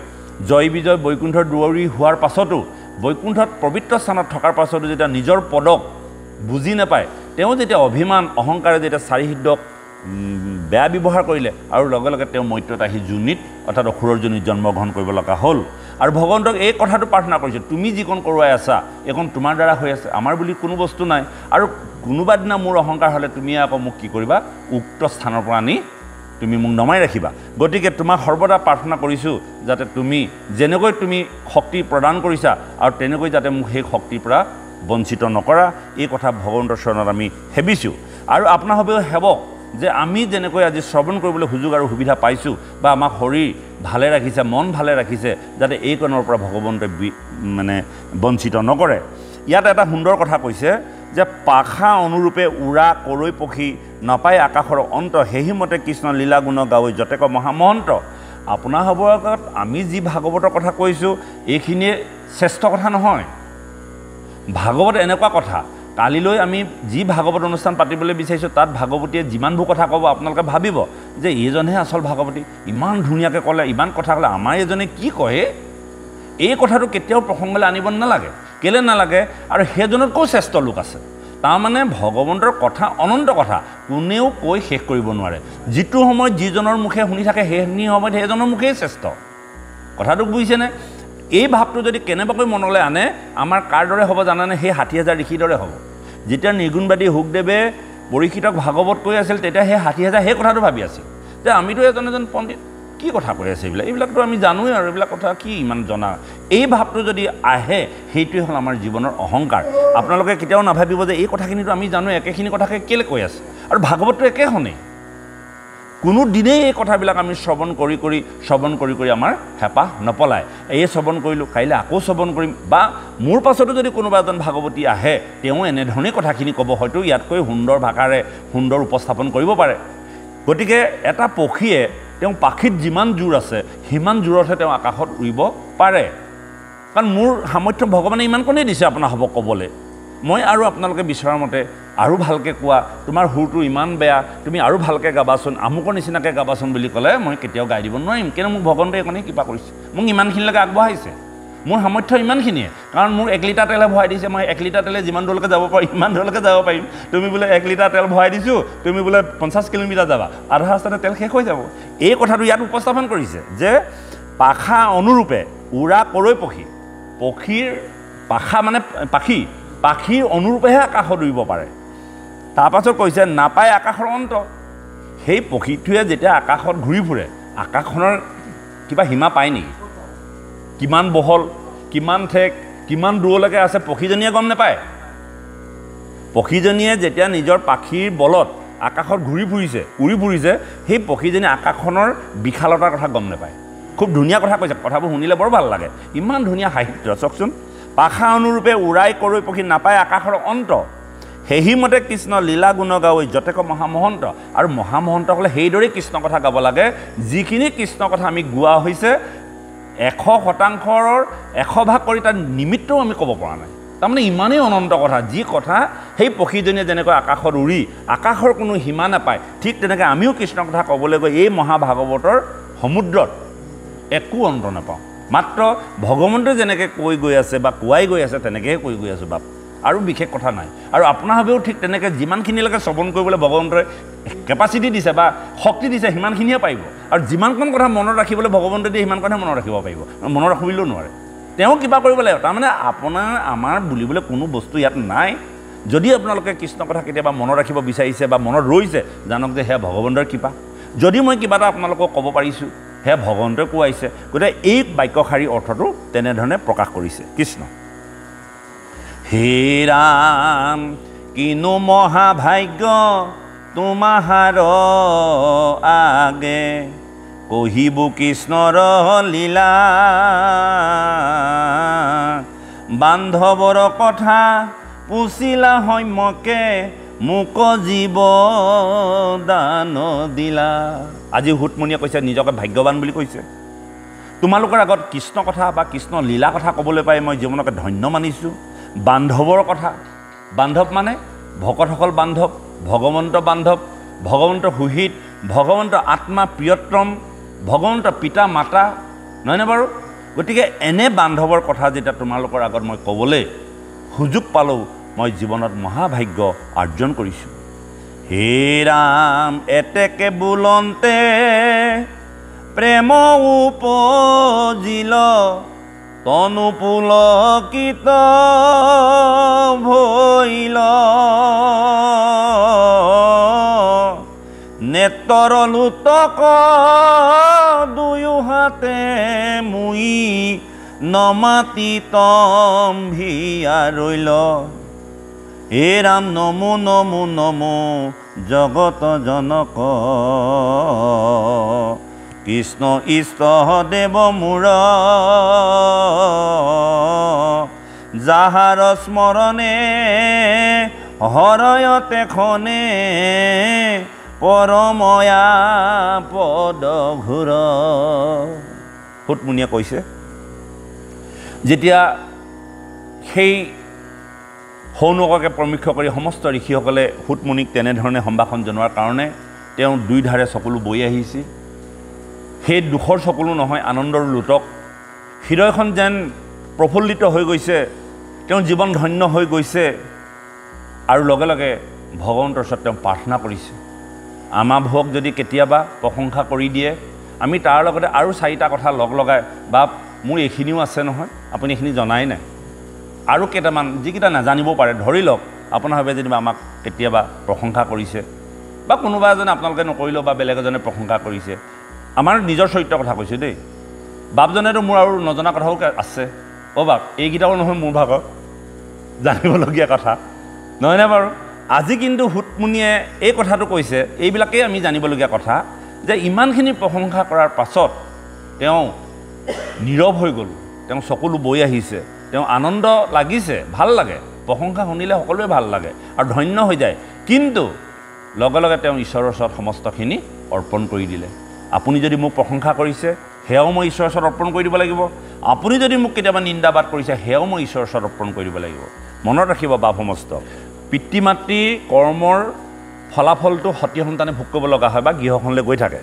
জয় বিজয় বৈকুণ্ঠৰ দুৱৰী হোৱাৰ পাছতো, বৈকুণ্ঠত পবিত্ৰ স্থানত থকাৰ পাছতো যেতিয়া নিজৰ পদক বুজি নাপায়, তেওঁ যেতিয়া অভিমান অহংকাৰে যেতিয়া চাৰিহৃদক বেয়া ব্যৱহাৰ কৰিলে আৰু লগে লগে তেওঁ মৰ্ত্যত আহি যোনিত অৰ্থাৎ অসুৰৰ যোনিত জন্মগ্ৰহণ কৰিব লগা হ'ল। আৰু ভগৱন্তক এই কথাটো প্ৰাৰ্থনা কৰিছোঁ, তুমি যিকণ কৰোৱাই আছা এইকণ তোমাৰ দ্বাৰা হৈ আছে, আমাৰ বুলি কোনো বস্তু নাই। আৰু কোনোবা দিনা মোৰ অহংকাৰ হ'লে তুমি আকৌ মোক কি কৰিবা, উক্ত স্থানৰ পৰা আনি তুমি মোক নমাই ৰাখিবা। গতিকে তোমাক সৰ্বদা প্ৰাৰ্থনা কৰিছোঁ যাতে তুমি যেনেকৈ তুমি শক্তি প্ৰদান কৰিছা আৰু তেনেকৈ যাতে মোক সেই শক্তিৰ পৰা বঞ্চিত নকৰা, এই কথা ভগৱন্তৰ চৰণত আমি সেবিছোঁ। আৰু আপোনাসৱেও সেৱক যে আমি যেনেকৈ আজি শ্ৰৱণ কৰিবলৈ সুযোগ আৰু সুবিধা পাইছোঁ বা আমাক শৰীৰ ভালে ৰাখিছে, মন ভালে ৰাখিছে, যাতে এইকণৰ পৰা ভগৱন্তই মানে বঞ্চিত নকৰে। ইয়াত এটা সুন্দৰ কথা কৈছে যে পাখা অনুৰূপে উৰা কৰৈ পক্ষী নাপায় আকাশৰ অন্ত সেহিমতে কৃষ্ণ লীলা গুণ গাৱৈ যতেক মহামহন্ত। আপোনাসৱৰ আগত আমি যি ভাগৱতৰ কথা কৈছোঁ এইখিনিয়ে শ্ৰেষ্ঠ কথা নহয়। ভাগৱত এনেকুৱা কথা, কালিলৈ আমি যি ভাগৱত অনুষ্ঠান পাতিবলৈ বিচাৰিছোঁ তাত ভাগৱতীয়ে যিমানবোৰ কথা ক'ব আপোনালোকে ভাবিব যে এইজনহে আচল ভাগৱতী, ইমান ধুনীয়াকৈ ক'লে, ইমান কথা ক'লে, আমাৰ এজনে কি কয়। এই কথাটো কেতিয়াও প্ৰসংগলৈ আনিব নালাগে। কেলৈ নালাগে? আৰু সেইজনতকৈও শ্ৰেষ্ঠ লোক আছে। তাৰমানে ভগৱন্তৰ কথা অনন্ত কথা, কোনেও কৈ শেষ কৰিব নোৱাৰে। যিটো সময়ত যিজনৰ মুখে শুনি থাকে সেইখিনি সময়ত সেইজনৰ মুখেই শ্ৰেষ্ঠ। কথাটো বুজিছেনে? এই ভাৱটো যদি কেনেবাকৈ মনলৈ আনে আমাৰ কাৰ দৰে হ'ব জানানে? সেই ৬০,০০০ ঋষিৰ দৰে হ'ব। যেতিয়া নিৰ্গুণবাদী শুকদেৱে পৰীক্ষিতক ভাগৱত কৈ আছিল তেতিয়া সেই ৬০,০০০ সেই কথাটো ভাবি আছিল যে আমিতো এজন পণ্ডিত, কি কথা কৈ আছে এইবিলাকতো আমি জানোৱেই আৰু এইবিলাক কথা কি ইমান জনা। এই ভাৱটো যদি আহে সেইটোৱে হ'ল আমাৰ জীৱনৰ অহংকাৰ। আপোনালোকে কেতিয়াও নাভাবিব যে এই কথাখিনিতো আমি জানো, একেখিনি কথাকে কেলৈ কৈ আছে। আৰু ভাগৱতটো একেখনেই, কোনো দিনেই এই কথাবিলাক আমি শ্ৰৱণ কৰি আমাৰ হেঁপাহ নপলায়। এই শ্ৰৱণ কৰিলোঁ, কাইলৈ আকৌ শ্ৰৱণ কৰিম, বা মোৰ পাছতো যদি কোনোবা এজন ভাগৱতী আহে তেওঁ এনেধৰণেই কথাখিনি ক'ব, হয়তো ইয়াতকৈ সুন্দৰ ভাষাৰে সুন্দৰ উপস্থাপন কৰিব পাৰে। গতিকে এটা পক্ষীয়ে তেওঁ পাখিত যিমান জোৰ আছে সিমান জোৰতহে তেওঁ আকাশত উৰিব পাৰে। কাৰণ মোৰ সামৰ্থ্য ভগৱানে ইমানকণেই দিছে আপোনাসৱক ক'বলৈ। মই আৰু আপোনালোকে বিচৰাৰ মতে আৰু ভালকৈ কোৱা, তোমাৰ সুৰটো ইমান বেয়া, তুমি আৰু ভালকৈ গাবাচোন, আমুকৰ নিচিনাকৈ গাবাচোন বুলি ক'লে মই কেতিয়াও গাই দিব নোৱাৰিম। কিন্তু মোক ভগৱন্তই এইকণেই কৃপা কৰিছে, মোক ইমানখিনিলৈকে আগবঢ়াইছে। মোৰ সামৰ্থ্য ইমানখিনিয়ে, কাৰণ মোৰ 1 লিটাৰ তেলে ভৰাই দিছে। মই 1 লিটাৰ তেলে যিমান দূৰলৈকে যাব পাৰোঁ ইমান দূৰলৈকে যাব পাৰিম। তুমি বোলে 1 লিটাৰ তেল ভৰাই দিছোঁ, তুমি বোলে 50 কিলোমিটাৰ যাবা, আধা ৰাস্তাতে তেল শেষ হৈ যাব। এই কথাটো ইয়াত উপস্থাপন কৰিছে যে পাখা অনুৰূপে উৰা কৰৈ পক্ষী, পক্ষীৰ পাখা মানে পাখীৰ অনুৰূপেহে আকাশত উৰিব পাৰে। তাৰপাছত কৈছে নাপায় আকাশৰ অন্ত। সেই পক্ষীটোৱে যেতিয়া আকাশত ঘূৰি ফুৰে, আকাশখনৰ কিবা সীমা পায় নেকি? কিমান বহল, কিমান ঠেক, কিমান দূৰলৈকে আছে পক্ষীজনীয়ে গম নাপায়। পক্ষীজনীয়ে যেতিয়া নিজৰ পাখিৰ বলত আকাশত উৰি ফুৰিছে সেই পক্ষীজনী আকাশখনৰ বিশালতাৰ কথা গম নাপায়। খুব ধুনীয়া কথা কৈছে, কথাবোৰ শুনিলে বৰ ভাল লাগে, ইমান ধুনীয়া সাহিত্য। চাওকচোন, পাখা অনুৰূপে উৰাই কৰৈ পক্ষী নাপায় আকাশৰ অন্ত সেহিমতে কৃষ্ণ লীলা গুণ গাৱৈ যতেক মহামহন্ত। আৰু মহামহন্ত হ'লে সেইদৰেই কৃষ্ণ কথা গাব লাগে, যিখিনি কৃষ্ণ কথা আমি গোৱা হৈছে 100% 100 ভাগ কৰি তাৰ নিমিত্তও আমি ক'ব পৰা নাই। তাৰমানে ইমানেই অনন্ত কথা, যি কথা সেই পক্ষীজনীয়ে যেনেকৈ আকাশত উৰি আকাশৰ কোনো সীমা নাপায়, ঠিক তেনেকৈ আমিও কৃষ্ণৰ কথা ক'বলৈ গৈ এই মহাভাগৱতৰ সমুদ্ৰত একো অন্ত নাপাওঁ। মাত্ৰ ভগৱন্তই যেনেকৈ কৈ গৈ আছে বা কোৱাই গৈ আছে তেনেকৈহে কৈ গৈ আছোঁ বাপ, আৰু বিশেষ কথা নাই। আৰু আপোনাৰ বাবেও ঠিক তেনেকৈ যিমানখিনিলৈকে শ্ৰৱণ কৰিবলৈ ভগৱন্তই কেপাচিটি দিছে বা শক্তি দিছে সিমানখিনিয়ে পাৰিব। আৰু যিমানকণ কথা মনত ৰাখিবলৈ ভগৱন্তই দিয়ে সিমানকণহে মনত ৰাখিব পাৰিব, মনত ৰাখিবলৈও নোৱাৰে। তেওঁ কিবা কৰিব লাগিব। তাৰমানে আপোনাৰ আমাৰ বুলিবলৈ কোনো বস্তু ইয়াত নাই। যদি আপোনালোকে কৃষ্ণৰ কথা কেতিয়াবা মনত ৰাখিব বিচাৰিছে বা মনত ৰৈছে, জানক যে সেয়া ভগৱন্তৰ কৃপা। যদি মই কিবা এটা আপোনালোকক ক'ব পাৰিছোঁ সেয়া ভগৱন্তই কোৱাইছে। গতিকে এই বাক্যশাৰীৰ অৰ্থটো তেনেধৰণে প্ৰকাশ কৰিছে কৃষ্ণ। হে ৰাম কিনো মহাভাগ্য তোমাহাৰ আগে, কহিব কৃষ্ণৰ লীলা, বান্ধৱৰ কথা পুছিলা সম্যকে, মোক জীৱ দান দিলা। আজি হুতমুনিয়ে কৈছে নিজকে ভাগ্যৱান বুলি কৈছে। তোমালোকৰ আগত কৃষ্ণ কথা বা কৃষ্ণ লীলা কথা ক'বলৈ পাই মই জীৱনকে ধন্য মানিছোঁ। বান্ধৱৰ কথা, বান্ধৱ মানে ভকতসকল বান্ধৱ, ভগৱন্ত বান্ধৱ, ভগৱন্ত সুহিত, ভগৱন্ত আত্মা প্ৰিয়ত্তম, ভগৱন্ত পিতা মাতা, নহয়নে বাৰু? গতিকে এনে বান্ধৱৰ কথা যেতিয়া তোমালোকৰ আগত মই ক'বলৈ সুযোগ পালোঁ, মই জীৱনত মহাভাগ্য অৰ্জন কৰিছোঁ। হে ৰাম এতেকে বোলন্তে প্ৰেম উপজিল, তনু পুলকিত ভৈল, নেত্ৰৰ লোতক দুয়ো হাতে মুই, নমাতি তম্ভিয়া ৰৈল। হে ৰাম নমো নমো নমো জগত জনক, কৃষ্ণ ইষ্ট দেৱ মূৰ, যাহাৰ স্মৰণে হৰয়তে খনে, পৰময়া পদ ঘূৰ। হুতমুনিয়ে কৈছে যেতিয়া সেই সৌনককে প্ৰমুখ্য কৰি সমস্ত ঋষিসকলে হুতমুনিক তেনেধৰণে সম্ভাষণ জনোৱাৰ কাৰণে তেওঁ দুই ধাৰে চকুলো বৈ আহিছে। সেই দুখৰ চকুলো নহয়, আনন্দৰ লোটক। হৃদয়খন যেন প্ৰফুল্লিত হৈ গৈছে, তেওঁৰ জীৱন ধন্য হৈ গৈছে। আৰু লগে লগে ভগৱন্তৰ ওচৰত তেওঁ প্ৰাৰ্থনা কৰিছে, আমাবোৰক যদি কেতিয়াবা প্ৰশংসা কৰি দিয়ে, আমি তাৰ লগতে আৰু চাৰিটা কথা লগ লগাই, বা মোৰ এইখিনিও আছে নহয়, আপুনি এইখিনি জনাই নাই, আৰু কেইটামান যিকেইটা নাজানিব পাৰে, ধৰি লওক আপোনাৰ ভাবে যেনিবা আমাক কেতিয়াবা প্ৰশংসা কৰিছে, বা কোনোবা এজনে আপোনালোকে নকৰিলেও বা বেলেগ এজনে প্ৰশংসা কৰিছে। আমাৰ নিজৰ চৰিত্ৰৰ কথা কৈছোঁ দেই। বাপজনেতো মোৰ আৰু নজনা কথাও আছে। অ' বাপ, এইকেইটাও নহয় মোৰ ভাগৰ জানিবলগীয়া কথা, নহয়নে বাৰু? আজি কিন্তু হুতমুনিয়ে এই কথাটো কৈছে, এইবিলাকেই আমি জানিবলগীয়া কথা, যে ইমানখিনি প্ৰশংসা কৰাৰ পাছত তেওঁ নীৰৱ হৈ গ'ল, তেওঁ চকুলো বৈ আহিছে, তেওঁ আনন্দ লাগিছে, ভাল লাগে। প্ৰশংসা শুনিলে সকলোৱে ভাল লাগে আৰু ধন্য হৈ যায়। কিন্তু লগে লগে তেওঁ ঈশ্বৰৰ ওচৰত সমস্তখিনি অৰ্পণ কৰি দিলে। আপুনি যদি মোক প্ৰশংসা কৰিছে, সেয়াও মই ঈশ্বৰৰ ওচৰত অৰ্পণ কৰি দিব লাগিব। আপুনি যদি মোক কেতিয়াবা নিন্দাবাদ কৰিছে, সেয়াও মই ঈশ্বৰৰ ওচৰত অৰ্পণ কৰি দিব লাগিব। মনত ৰাখিব বাপ সমস্ত, পিতৃ মাতৃ কৰ্মৰ ফলাফলটো সতি সন্তানে ভোগ কৰিব লগা হয় বা গৃহখনলৈ গৈ থাকে।